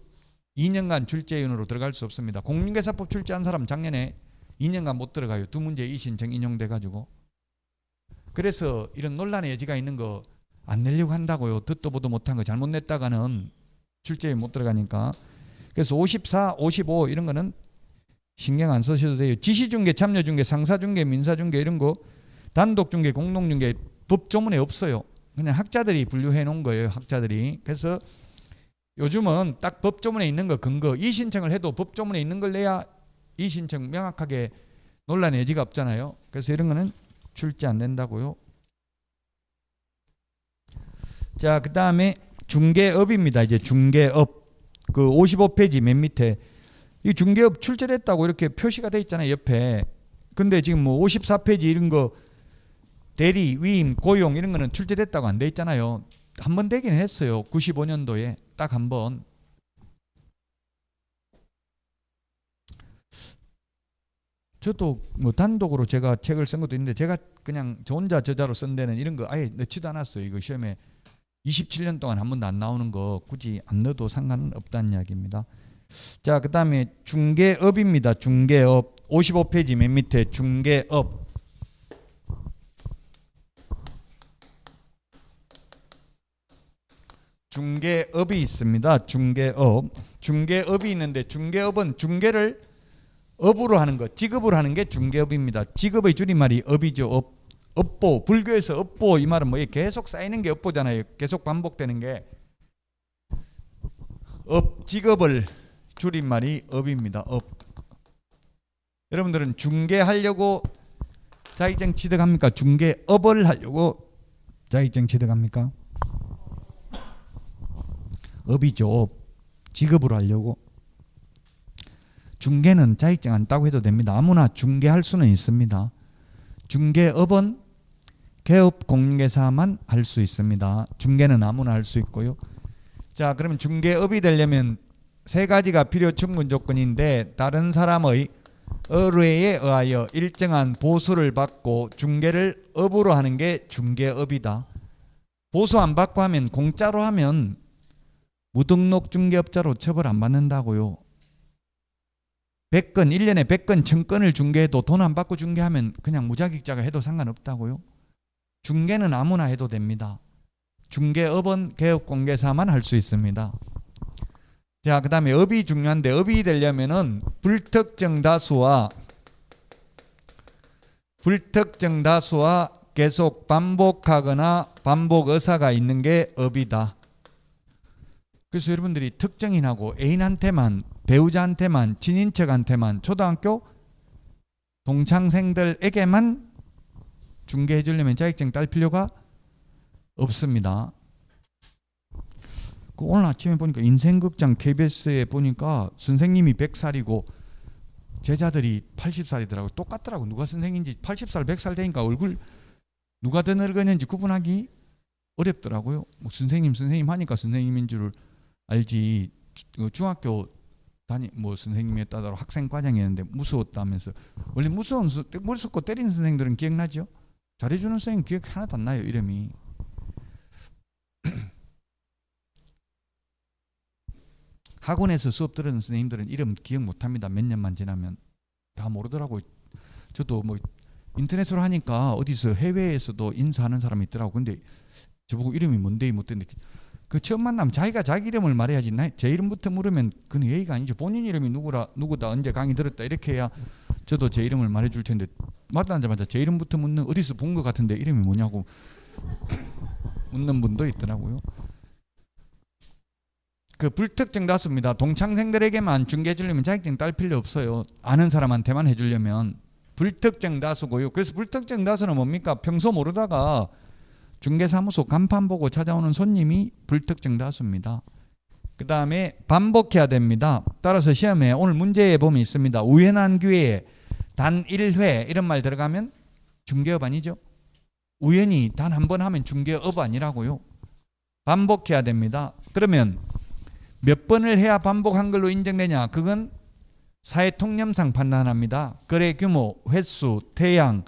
2년간 출제위원으로 들어갈 수 없습니다. 공인중개사법 출제한 사람 작년에 2년간 못 들어가요. 2문제 이신청 인용돼 가지고. 그래서 이런 논란의 여지가 있는 거 안 내려고 한다고요. 듣도 보도 못한 거 잘못 냈다가는 출제에 못 들어가니까. 그래서 54, 55 이런 거는 신경 안 쓰셔도 돼요. 지시중개, 참여중개, 상사중개, 민사중개 이런 거 단독중개, 공동중개 법조문에 없어요. 그냥 학자들이 분류해 놓은 거예요. 학자들이. 그래서 요즘은 딱 법조문에 있는 거 근거 이의신청을 해도 법조문에 있는 걸 내야 이의신청 명확하게 논란의 여지가 없잖아요. 그래서 이런 거는 출제 안 된다고요. 자, 그 다음에 중개업입니다. 이제 중개업 그 55페이지 맨 밑에 이 중개업 출제됐다고 이렇게 표시가 돼 있잖아요. 옆에. 근데 지금 뭐 54페이지 이런 거 대리, 위임, 고용 이런 거는 출제됐다고 안 돼 있잖아요. 한 번 되기는 했어요. 95년도에 딱 한 번. 저도 뭐 단독으로 제가 책을 쓴 것도 있는데 제가 그냥 저 혼자 저자로 쓴 데는 이런 거 아예 넣지도 않았어요. 이거 시험에 27년 동안 한 번도 안 나오는 거 굳이 안 넣어도 상관없다는 이야기입니다. 자, 그 다음에 중개업입니다. 중개업 55페이지 맨 밑에 중개업. 중개업이 있습니다. 중개업. 중개업이 있는데 중개업은 중개를 업으로 하는 것, 직업으로 하는 게 중개업입니다. 직업의 줄임말이 업이죠. 업. 업보. 불교에서 업보 이 말은 뭐 계속 쌓이는 게 업보잖아요. 계속 반복되는 게 업. 직업을 줄임말이 업입니다. 업. 여러분들은 중개하려고 자격증 취득합니까? 중개업을 하려고 자격증 취득합니까? 업이죠. 업. 직업으로 하려고. 중개는 자격증 안 따고 해도 됩니다. 아무나 중개할 수는 있습니다. 중개업은 개업공개사만 할 수 있습니다. 중개는 아무나 할 수 있고요. 자, 그러면 중개업이 되려면 세 가지가 필요 충분 조건인데 다른 사람의 의뢰에 의하여 일정한 보수를 받고 중개를 업으로 하는 게 중개업이다. 보수 안 받고 하면 공짜로 하면 무등록 중개업자로 처벌 안 받는다고요. 100건, 1년에 100건, 1000건을 중개해도 돈 안 받고 중개하면 그냥 무자격자가 해도 상관없다고요. 중개는 아무나 해도 됩니다. 중개업은 개업공개사만 할 수 있습니다. 자, 그 다음에 업이 중요한데 업이 되려면은 불특정 다수와 계속 반복하거나 반복 의사가 있는 게 업이다. 그래서 여러분들이 특정인하고 애인한테만, 배우자한테만, 친인척한테만, 초등학교 동창생들에게만 중개해 주려면 자격증 딸 필요가 없습니다. 오늘 아침에 보니까 인생극장 KBS에 보니까 선생님이 100살이고 제자들이 80살이더라고요. 똑같더라고. 누가 선생인지 80살, 100살 되니까 얼굴 누가 더 늙었는지 구분하기 어렵더라고요. 뭐 선생님 하니까 선생님인 줄 알지. 중학교 뭐 선생님이었다더라도 학생 과정이었는데 무서웠다면서. 원래 무섭고 때리는 선생들은 기억나죠? 잘해주는 선생님 기억 하나도 안 나요. 이름이. 학원에서 수업 들은 선생님들은 이름 기억 못합니다. 몇 년만 지나면 다 모르더라고요. 저도 뭐 인터넷으로 하니까 어디서 해외에서도 인사하는 사람이 있더라고. 근데 저보고 이름이 뭔데 못했는데 그 처음 만나면 자기가 자기 이름을 말해야지. 제 이름부터 물으면 그건 예의가 아니죠. 본인 이름이 누구다 언제 강의 들었다 이렇게 해야 저도 제 이름을 말해줄 텐데 말하자마자 제 이름부터 묻는, 어디서 본 것 같은데 이름이 뭐냐고 묻는 분도 있더라고요. 그 불특정 다수입니다. 동창생들에게만 중개해 주려면 자격증 딸 필요 없어요. 아는 사람한테만 해주려면. 불특정 다수고요. 그래서 불특정 다수는 뭡니까? 평소 모르다가 중개사무소 간판 보고 찾아오는 손님이 불특정 다수입니다. 그 다음에 반복해야 됩니다. 따라서 시험에 오늘 문제에 보면 있습니다. 우연한 기회에 단 1회 이런 말 들어가면 중개업 아니죠? 우연히 단 한 번 하면 중개업 아니라고요. 반복해야 됩니다. 그러면 몇 번을 해야 반복한 걸로 인정되냐? 그건 사회통념상 판단합니다. 거래 규모, 횟수, 태양,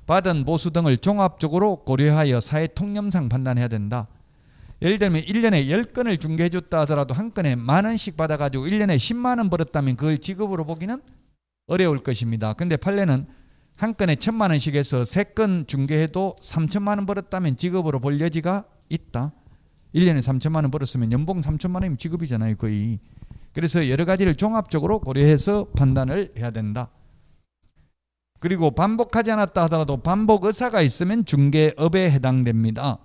받은 보수 등을 종합적으로 고려하여 사회통념상 판단해야 된다. 예를 들면 1년에 10건을 중개해 줬다 하더라도 한 건에 10,000원씩 받아가지고 1년에 10만 원 벌었다면 그걸 직업으로 보기는 어려울 것입니다. 근데 판례는 한 건에 1,000만 원씩 해서 3건 중개해도 3,000만 원 벌었다면 직업으로 볼 여지가 있다. 1년에 3,000만 원 벌었으면 연봉 3,000만 원이면 직업이잖아요. 거의. 그래서 여러 가지를 종합적으로 고려해서 판단을 해야 된다. 그리고 반복하지 않았다 하더라도 반복 의사가 있으면 중개업에 해당됩니다.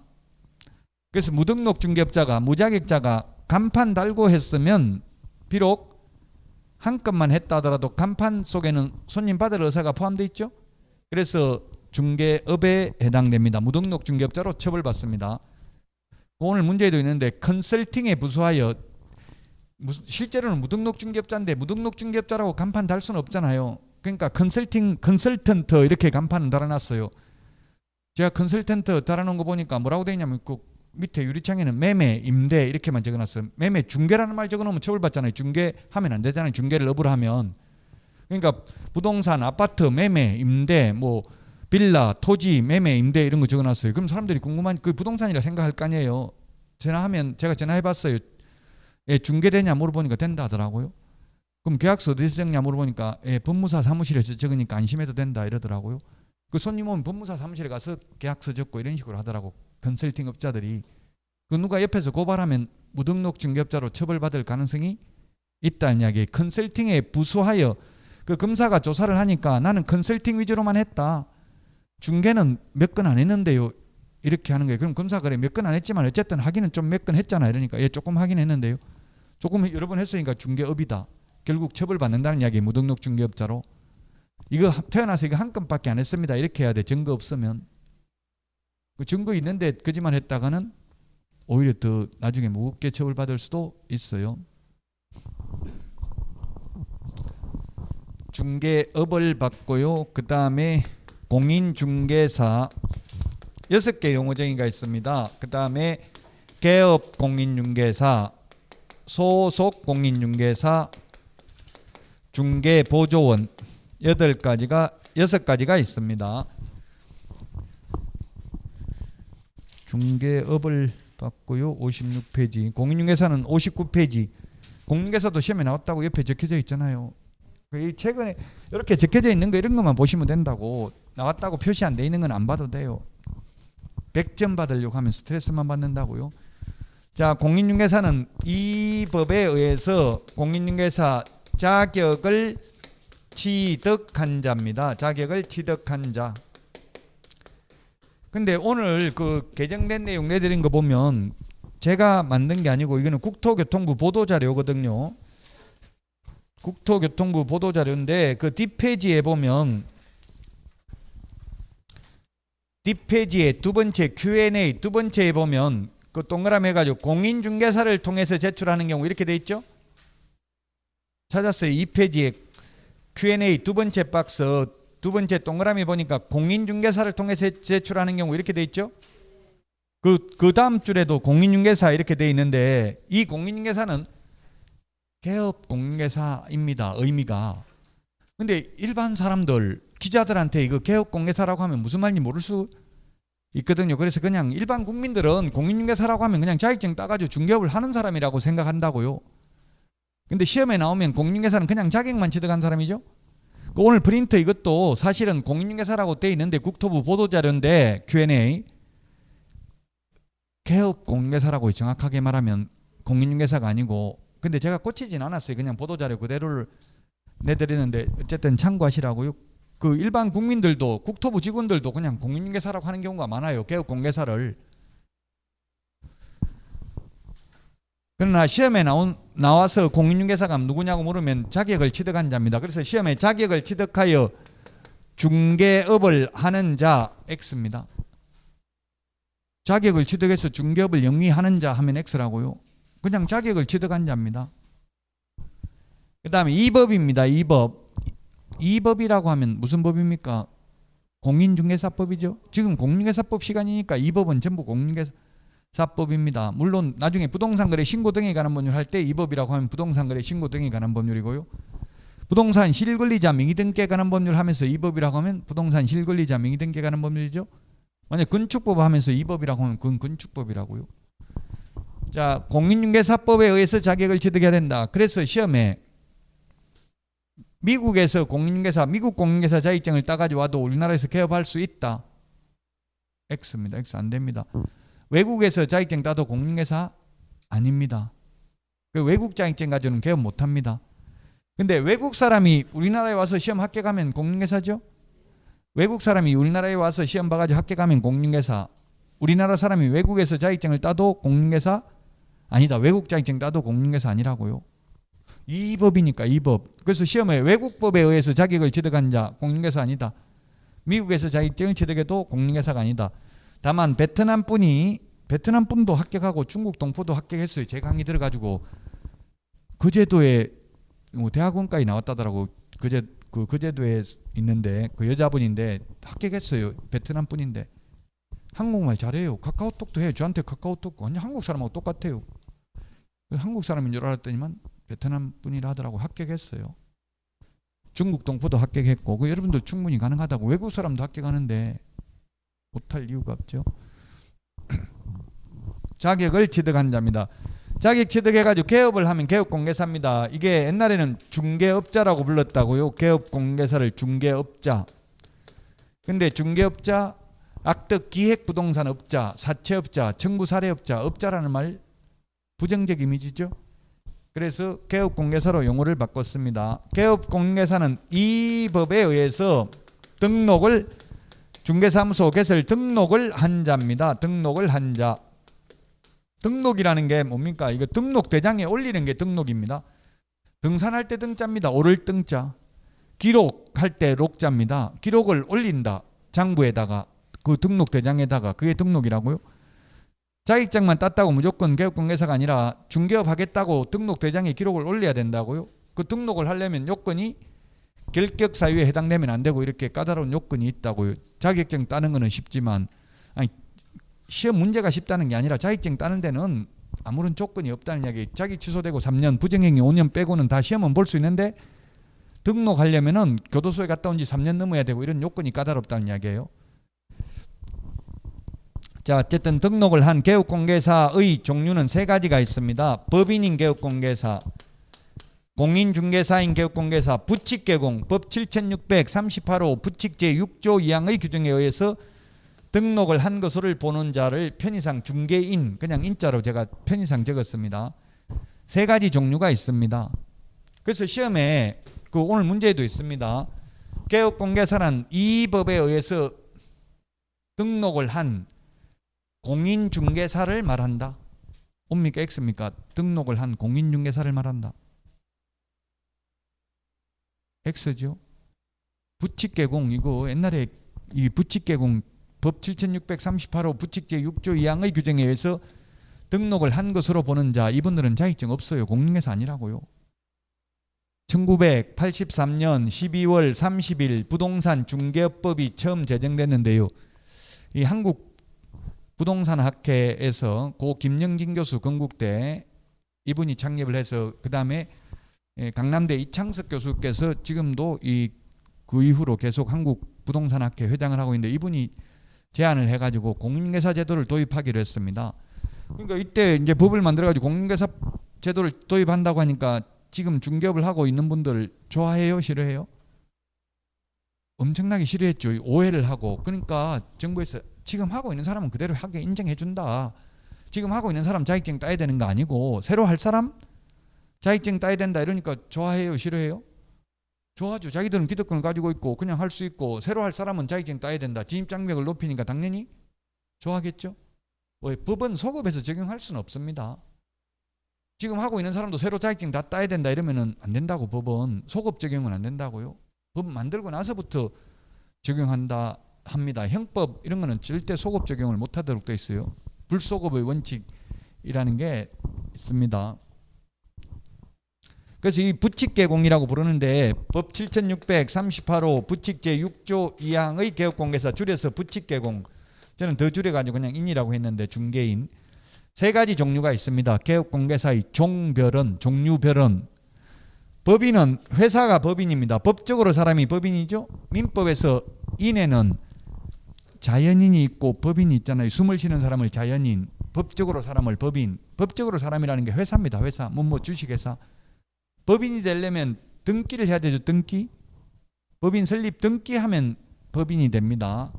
그래서 무등록 중개업자가 무자격자가 간판 달고 했으면 비록 한 건만 했다 하더라도 간판 속에는 손님 받을 의사가 포함되어 있죠. 그래서 중개업에 해당됩니다. 무등록 중개업자로 처벌받습니다. 오늘 문제도 있는데 컨설팅에 부수하여 실제로는 무등록 중개업자인데 무등록 중개업자라고 간판 달 수는 없잖아요. 그러니까 컨설턴트 이렇게 간판을 달아놨어요. 제가 컨설턴트 달아놓은 거 보니까 뭐라고 되어 있냐면 그 밑에 유리창에는 매매, 임대 이렇게만 적어놨어요. 매매, 중개라는 말 적어놓으면 처벌받잖아요. 중개하면 안 되잖아요. 중개를 업으로 하면. 그러니까 부동산, 아파트, 매매, 임대, 뭐 빌라, 토지, 매매, 임대 이런 거 적어놨어요. 그럼 사람들이 궁금한 그 부동산이라 생각할 거 아니에요. 전화하면 제가 전화해봤어요. 예, 중개되냐 물어보니까 된다 하더라고요. 그럼 계약서 어디서 적냐 물어보니까 예, 법무사 사무실에서 적으니까 안심해도 된다 이러더라고요. 그 손님 오면 법무사 사무실에 가서 계약서 적고 이런 식으로 하더라고. 컨설팅 업자들이. 그 누가 옆에서 고발하면 무등록 중개업자로 처벌받을 가능성이 있다는 이야기예요. 컨설팅에 부수하여 그 검사가 조사를 하니까 나는 컨설팅 위주로만 했다. 중개는 몇 건 안 했는데요. 이렇게 하는 거예요. 그럼 검사가 그래 몇 건 안 했지만 어쨌든 하기는 좀 몇 건 했잖아. 이러니까 예, 조금 하긴 했는데요. 조금 여러 번 했으니까 중개업이다. 결국 처벌받는다는 이야기예요. 무등록 중개업자로. 이거 태어나서 이거 한 건밖에 안 했습니다. 이렇게 해야 돼. 증거 없으면. 그 증거 있는데 거짓말 했다가는 오히려 더 나중에 무겁게 처벌받을 수도 있어요. 중개업을 받고요. 그 다음에 공인중개사 6개 용어정의가 있습니다. 그 다음에 개업 공인중개사, 소속 공인중개사, 중개보조원 6가지가 있습니다. 중개업을 받고요. 56페이지. 공인중개사는 59페이지. 공인중개사도 시험에 나왔다고 옆에 적혀져 있잖아요. 최근에 이렇게 적혀져 있는 거 이런 것만 보시면 된다고. 나왔다고 표시 안 돼 있는 건 안 봐도 돼요. 100점 받으려고 하면 스트레스만 받는다고요. 자, 공인중개사는 이 법에 의해서 공인중개사 자격을 취득한 자입니다. 자격을 취득한 자. 근데 오늘 그 개정된 내용 내드린 거 보면 제가 만든 게 아니고 이거는 국토교통부 보도자료거든요. 국토교통부 보도자료인데 그 뒷페이지에 보면 뒷페이지에 두 번째 Q&A 두 번째에 보면 그 동그라미 해가지고 공인중개사를 통해서 제출하는 경우 이렇게 돼 있죠. 찾았어요. 2페이지에 Q&A 두 번째 박스 두 번째 동그라미 보니까 공인중개사를 통해서 제출하는 경우 이렇게 돼 있죠. 그 다음 줄에도 공인중개사 이렇게 돼 있는데 이 공인중개사는 개업 공인중개사입니다. 의미가. 근데 일반 사람들 기자들한테 이거 개업 공인중개사라고 하면 무슨 말인지 모를 수 있거든요. 그래서 그냥 일반 국민들은 공인중개사라고 하면 그냥 자격증 따가지고 중개업을 하는 사람이라고 생각한다고요. 근데 시험에 나오면 공인중개사는 그냥 자격만 취득한 사람이죠. 오늘 프린트 이것도 사실은 공인중개사라고 돼 있는데 국토부 보도자료인데 Q&A 개업 공인중개사라고 정확하게 말하면 공인중개사가 아니고 근데 제가 꽂히진 않았어요. 그냥 보도자료 그대로를 내드리는데 어쨌든 참고하시라고요. 그 일반 국민들도 국토부 직원들도 그냥 공인중개사라고 하는 경우가 많아요. 개업 공개사를. 그러나 시험에 나와서 공인중개사가 누구냐고 물으면 자격을 취득한 자입니다. 그래서 시험에 자격을 취득하여 중개업을 하는 자 X입니다. 자격을 취득해서 중개업을 영위하는 자 하면 X라고요. 그냥 자격을 취득한 자입니다. 그 다음에 2법입니다. 2법. 2법이라고 하면 무슨 법입니까? 공인중개사법이죠. 지금 공인중개사법 시간이니까 2법은 전부 공인중개사법입니다. 물론 나중에 부동산거래 신고 등에 관한 법률 할 때 2법이라고 하면 부동산거래 신고 등에 관한 법률이고요. 부동산 실권리자 명의등기에 관한 법률 하면서 2법이라고 하면 부동산 실권리자 명의등기에 관한 법률이죠. 만약 건축법 하면서 2법이라고 하면 그건 건축법이라고요. 자, 공인중개사법에 의해서 자격을 취득해야 된다. 그래서 시험에 미국에서 공인중개사, 미국 공인중개사 자격증을 따가지고 와도 우리나라에서 개업할 수 있다. X입니다. X 안 됩니다. 외국에서 자격증 따도 공인중개사 아닙니다. 그 외국 자격증 가지고는 개업 못합니다. 근데 외국 사람이 우리나라에 와서 시험 합격하면 공인중개사죠? 외국 사람이 우리나라에 와서 시험 봐가지고 합격하면 공인중개사. 우리나라 사람이 외국에서 자격증을 따도 공인중개사? 아니다. 외국 자격증 따도 공인중개사 아니라고요. 이 법이니까 이 법. 그래서 시험에 외국법에 의해서 자격을 취득한 자 공인중개사 아니다. 미국에서 자격증을 취득해도 공인중개사가 아니다. 다만 베트남 분도 합격하고 중국 동포도 합격했어요. 제 강의 들어가지고 그 제도에 대학원까지 나왔다더라고. 그 제도에 있는데 그 여자분인데 합격했어요. 베트남 분인데 한국말 잘해요. 카카오톡도 해요. 저한테 카카오톡 완전 한국 사람하고 똑같아요. 한국 사람인 줄 알았더니만 베트남 분이라 하더라고. 합격했어요. 중국 동포도 합격했고 그 여러분들 충분히 가능하다고. 외국 사람도 합격하는데 못할 이유가 없죠. 자격을 취득한 자입니다. 자격 취득해가지고 개업을 하면 개업공개사입니다. 이게 옛날에는 중개업자라고 불렀다고요. 개업공개사를 중개업자. 근데 중개업자, 악덕 기획부동산업자, 사채업자, 청구사례업자, 업자라는 말 부정적 이미지죠. 그래서 개업공개사로 용어를 바꿨습니다. 개업공개사는 이 법에 의해서 등록을 중개사무소 개설 등록을 한 자입니다. 등록을 한 자. 등록이라는 게 뭡니까? 이거 등록 대장에 올리는 게 등록입니다. 등산할 때 등자입니다. 오를 등자. 기록할 때 록자입니다. 기록을 올린다. 장부에다가 그 등록 대장에다가 그게 등록이라고요. 자격증만 땄다고 무조건 개업공개사가 아니라 중개업 하겠다고 등록 대장에 기록을 올려야 된다고요. 그 등록을 하려면 요건이 결격 사유에 해당되면 안 되고 이렇게 까다로운 요건이 있다고요. 자격증 따는 거는 쉽지만 아니 시험 문제가 쉽다는 게 아니라 자격증 따는 데는 아무런 조건이 없다는 이야기. 자격 취소되고 3년, 부정행위 5년 빼고는 다 시험은 볼 수 있는데 등록하려면은 교도소에 갔다 온 지 3년 넘어야 되고 이런 요건이 까다롭다는 이야기예요. 자, 어쨌든 등록을 한 개업공개사의 종류는 세 가지가 있습니다. 법인인 개업공개사, 공인중개사인 개업공개사, 부칙개공, 법 7638호 부칙 제6조 2항의 규정에 의해서 등록을 한 것을 보는 자를 편의상 중개인, 그냥 인자로 제가 편의상 적었습니다. 세 가지 종류가 있습니다. 그래서 시험에 그 오늘 문제에도 있습니다. 개업공개사는 이 법에 의해서 등록을 한 공인중개사를 말한다. 옵니까 X입니까? 등록을 한 공인중개사를 말한다. X죠. 부칙개공, 이거 옛날에 이 부칙개공 법 7638호 부칙 제6조 2항의 규정에 의해서 등록을 한 것으로 보는 자, 이분들은 자격증 없어요. 공인중개사 아니라고요. 1983년 12월 30일 부동산 중개업법이 처음 제정됐는데요. 이 한국 부동산 학회에서 고 김영진 교수 건국대 이분이 창립을 해서 그 다음에 강남대 이창석 교수께서 지금도 그 이후로 계속 한국 부동산 학회 회장을 하고 있는데 이분이 제안을 해가지고 공인중개사 제도를 도입하기로 했습니다. 그러니까 이때 이제 법을 만들어가지고 공인중개사 제도를 도입한다고 하니까 지금 중개업을 하고 있는 분들 좋아해요? 싫어해요? 엄청나게 싫어했죠. 오해를 하고. 그러니까 정부에서 지금 하고 있는 사람은 그대로 하게 인정해준다. 지금 하고 있는 사람 자격증 따야 되는 거 아니고 새로 할 사람 자격증 따야 된다 이러니까 좋아해요? 싫어해요? 좋아하죠. 자기들은 기득권을 가지고 있고 그냥 할 수 있고 새로 할 사람은 자격증 따야 된다. 진입장벽을 높이니까 당연히 좋아하겠죠. 법은 소급해서 적용할 수는 없습니다. 지금 하고 있는 사람도 새로 자격증 다 따야 된다 이러면 안 된다고. 법은 소급 적용은 안 된다고요. 법 만들고 나서부터 적용한다 합니다. 형법 이런 거는 절대 소급 적용을 못하도록 돼 있어요. 불소급의 원칙이라는 게 있습니다. 그래서 이 부칙개공이라고 부르는데 법 7638호 부칙 제6조 2항의 개업공개사 줄여서 부칙개공, 저는 더 줄여가지고 그냥 인이라고 했는데 중개인. 세 가지 종류가 있습니다. 개업공개사의 종별은, 종류별은. 법인은 회사가 법인입니다. 법적으로 사람이 법인이죠. 민법에서 인에는 자연인이 있고 법인이 있잖아요. 숨을 쉬는 사람을 자연인, 법적으로 사람을 법인. 법적으로 사람이라는 게 회사입니다. 회사, 뭐 주식회사. 법인이 되려면 등기를 해야 되죠. 등기. 법인 설립 등기하면 법인이 됩니다.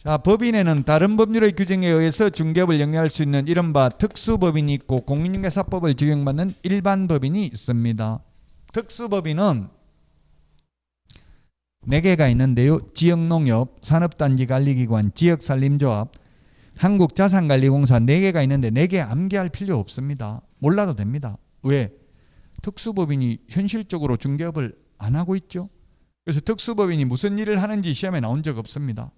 자, 법인에는 다른 법률의 규정에 의해서 중개업을 영위할 수 있는 이른바 특수법인이 있고 공인중개사법을 적용받는 일반 법인이 있습니다. 특수법인은 4개가 있는데요. 지역농협, 산업단지관리기관, 지역산림조합, 한국자산관리공사 4개가 있는데 4개 암기할 필요 없습니다. 몰라도 됩니다. 왜? 특수법인이 현실적으로 중개업을 안 하고 있죠. 그래서 특수법인이 무슨 일을 하는지 시험에 나온 적 없습니다.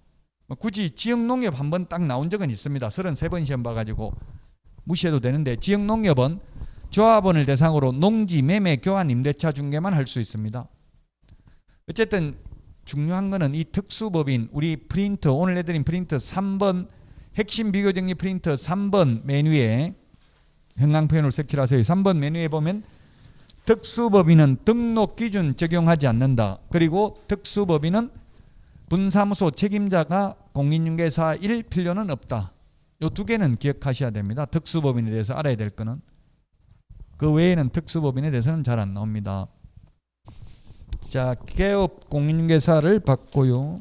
굳이 지역농협 한번 딱 나온 적은 있습니다. 33번 시험 봐가지고 무시해도 되는데 지역농협은 조합원을 대상으로 농지, 매매, 교환, 임대차 중개만 할 수 있습니다. 어쨌든 중요한 거는 이 특수법인, 우리 프린터, 오늘 내드린 프린터 3번 핵심 비교정리 프린터 3번 메뉴에 형광펜으로 색칠하세요. 3번 메뉴에 보면 특수법인은 등록 기준 적용하지 않는다. 그리고 특수법인은 분사무소 책임자가 공인중개사일 필요는 없다. 이 2개는 기억하셔야 됩니다. 특수법인에 대해서 알아야 될 거는. 그 외에는 특수법인에 대해서는 잘 안 나옵니다. 자, 개업 공인중개사를 봤고요.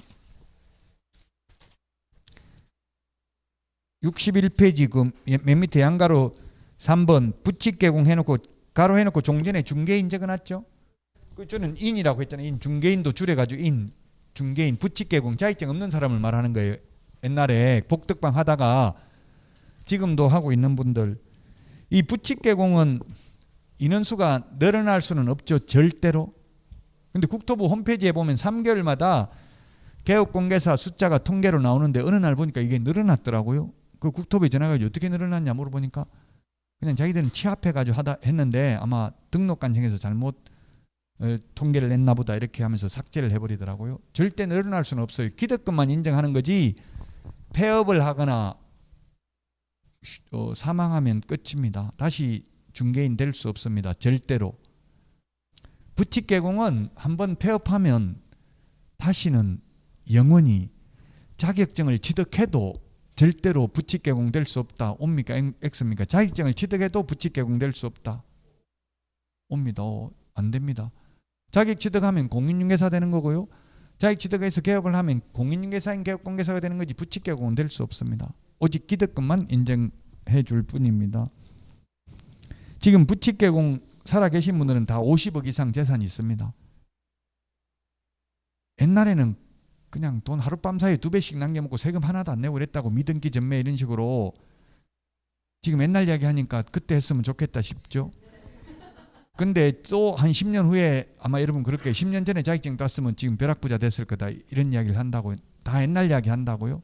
61페이지 그 맨 밑에 양가로 3번 부칙 개공해놓고 가로 해놓고 종전에 중개인 적어놨죠. 그 저는 인이라고 했잖아요. 인, 중개인도 줄여가지고 인, 중개인, 부칙 개공, 자격증 없는 사람을 말하는 거예요. 옛날에 복덕방 하다가 지금도 하고 있는 분들, 이 부칙 개공은 인원수가 늘어날 수는 없죠. 절대로. 근데 국토부 홈페이지에 보면 3개월마다 개업공개사 숫자가 통계로 나오는데 어느 날 보니까 이게 늘어났더라고요. 그 국토부에 전화가지고 어떻게 늘어났냐 물어보니까 그냥 자기들은 취합해가지고 하다 했는데 아마 등록관청에서 잘못 통계를 냈나 보다 이렇게 하면서 삭제를 해버리더라고요. 절대 늘어날 수는 없어요. 기득권만 인정하는 거지 폐업을 하거나 사망하면 끝입니다. 다시 중개인 될 수 없습니다. 절대로. 부칙 개공은 한번 폐업하면 다시는 영원히 자격증을 취득해도 절대로 부칙 개공될 수 없다. 옵니까? X입니까? 자격증을 취득해도 부칙 개공될 수 없다. 옵니다. 안 됩니다. 자격 취득하면 공인중개사 되는 거고요. 자격 취득해서 개업을 하면 공인중개사인 개업공개사가 되는 거지 부칙 개공은 될 수 없습니다. 오직 기득권만 인정해 줄 뿐입니다. 지금 부칙 개공 살아계신 분들은 다 50억 이상 재산이 있습니다. 옛날에는 그냥 돈 하룻밤 사이에 2배씩 남겨먹고 세금 하나도 안 내고 그랬다고 미등기 전매 이런 식으로 지금 옛날 이야기 하니까 그때 했으면 좋겠다 싶죠. 근데 또 한 10년 후에 아마 여러분 그렇게 10년 전에 자격증 땄으면 지금 벼락부자 됐을 거다 이런 이야기를 한다고. 다 옛날 이야기 한다고요.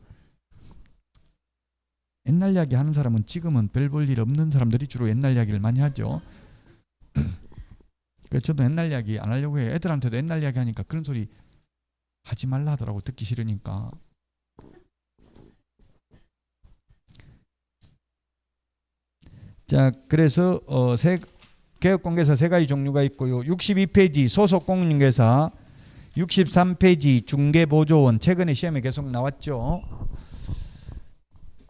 옛날 이야기 하는 사람은 지금은 별 볼 일 없는 사람들이 주로 옛날 이야기를 많이 하죠. 그래서 저도 옛날 이야기 안 하려고 해요. 애들한테도 옛날 이야기 하니까 그런 소리 하지 말라 하더라고. 듣기 싫으니까. 자, 그래서 개업공개사 3가지 종류가 있고요. 62페이지 소속 공인중개사, 63페이지 중개보조원 최근에 시험에 계속 나왔죠.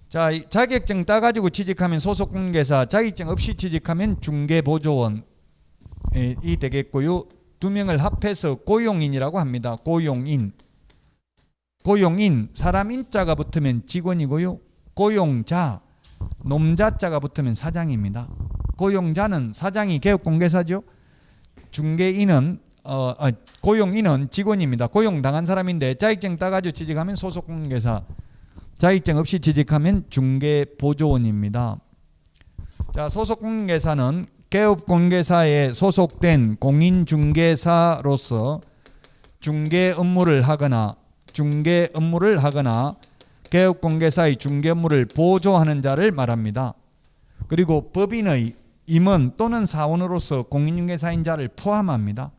자, 자격증 따가지고 취직하면 소속 공인중개사, 자격증 없이 취직하면 중개보조원이 되겠고요. 2명을 합해서 고용인이라고 합니다. 고용인. 고용인, 사람 인자가 붙으면 직원이고요. 고용자, 놈자자가 붙으면 사장입니다. 고용자는 사장이 개업공개사죠. 중개인은 고용인은 직원입니다. 고용당한 사람인데 자격증 따가지고 취직하면 소속공인중개사, 자격증 없이 취직하면 중개보조원입니다. 자, 소속공인중개사는 개업공개사에 소속된 공인중개사로서 중개 업무를 하거나 개업공개사의 중개 업무를 보조하는 자를 말합니다. 그리고 법인의 임원 또는 사원으로서 공인중개사인 자를 포함합니다.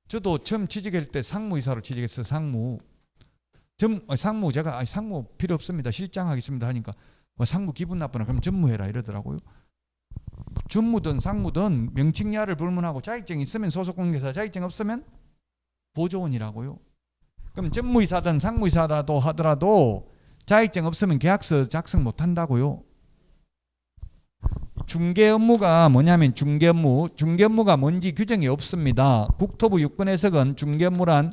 저도 처음 취직할 때 상무이사로 취직했어요. 상무 제가 상무 필요 없습니다. 실장 하겠습니다 하니까 상무 기분 나쁘나 그럼 전무해라 이러더라고요. 전무든 상무든 명칭야를 불문하고 자격증 있으면 소속공인중개사, 자격증 없으면 보조원이라고요. 그럼 전무이사든 상무이사라도 하더라도 자격증 없으면 계약서 작성 못한다고요. 중개 업무가 뭐냐면 중개 업무가 뭔지 규정이 없습니다. 국토부 유권 해석은 중개 업무란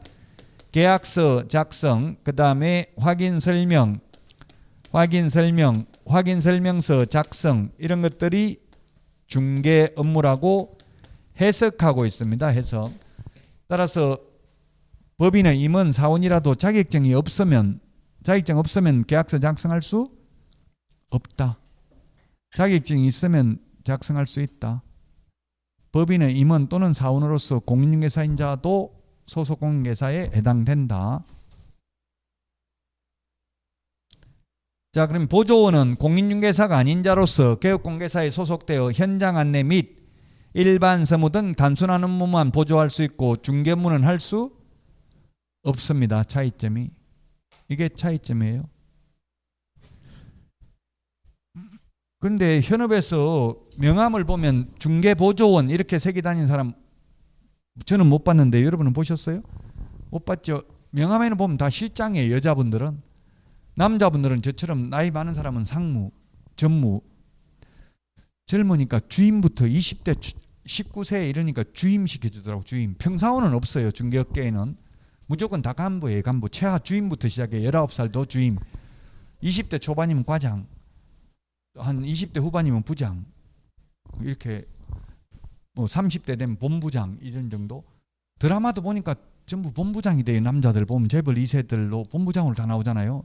계약서 작성, 그 다음에 확인설명서 작성 이런 것들이 중개 업무라고 해석하고 있습니다. 해석. 따라서 법인의 임원 사원이라도 자격증 없으면 계약서 작성할 수 없다. 자격증이 있으면 작성할 수 있다. 법인의 임원 또는 사원으로서 공인중개사인 자도 소속 공인중개사에 해당된다. 자, 그럼 보조원은 공인중개사가 아닌 자로서 개업공개사에 소속되어 현장 안내 및 일반 서무 등 단순한 업무만 보조할 수 있고 중개 업무는 할 수 없습니다. 차이점이. 이게 차이점이에요. 근데 현업에서 명함을 보면 중개보조원 이렇게 새겨 다니는 사람 저는 못 봤는데 여러분은 보셨어요? 못 봤죠? 명함에는 보면 다 실장이에요. 여자분들은. 남자분들은 저처럼 나이 많은 사람은 상무, 전무. 젊으니까 주임부터 20대 19세 이러니까 주임 시켜주더라고. 주임. 평사원은 없어요. 중개업계에는. 무조건 다 간부예요. 간부. 최하 주임부터 시작해. 19살도 주임. 20대 초반이면 과장. 한 20대 후반이면 부장. 이렇게 뭐 30대 되면 본부장 이런 정도. 드라마도 보니까 전부 본부장이 돼요. 남자들 보면 재벌 2세들로 본부장으로 다 나오잖아요.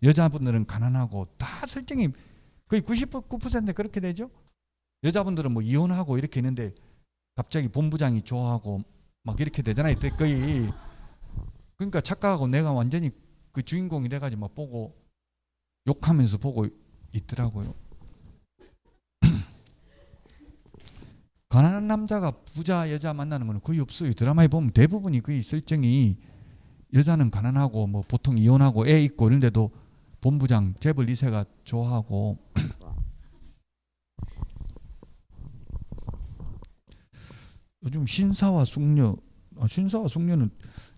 여자분들은 가난하고 다 설정이 거의 99% 그렇게 되죠. 여자분들은 뭐 이혼하고 이렇게 있는데 갑자기 본부장이 좋아하고 막 이렇게 되잖아요. 거의. 그러니까 착각하고 내가 완전히 그 주인공이 돼가지고 막 보고 욕하면서 보고 있더라고요. 가난한 남자가 부자 여자 만나는 건 거의 없어요. 드라마에 보면 대부분이 거의 설정이 여자는 가난하고 뭐 보통 이혼하고 애 있고 이런데도 본부장 재벌 2세가 좋아하고. 요즘 신사와 숙녀는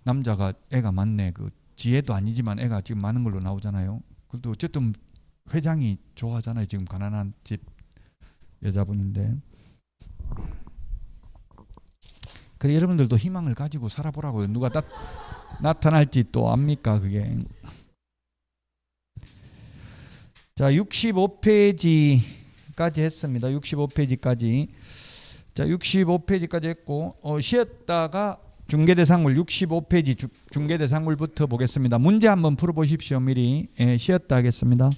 남자가 애가 많네. 그 지혜도 아니지만 애가 지금 많은 걸로 나오잖아요. 그래도 어쨌든 회장이 좋아하잖아요. 지금 가난한 집 여자분인데. 그래 여러분들도 희망을 가지고 살아보라고요. 누가 나타날지 또 압니까 그게. 자, 65페이지까지 했습니다. 65페이지까지. 자, 65페이지까지 했고 쉬었다가 중개대상물 65페이지 중개대상물부터 보겠습니다. 문제 한번 풀어보십시오. 미리. 쉬었다 하겠습니다.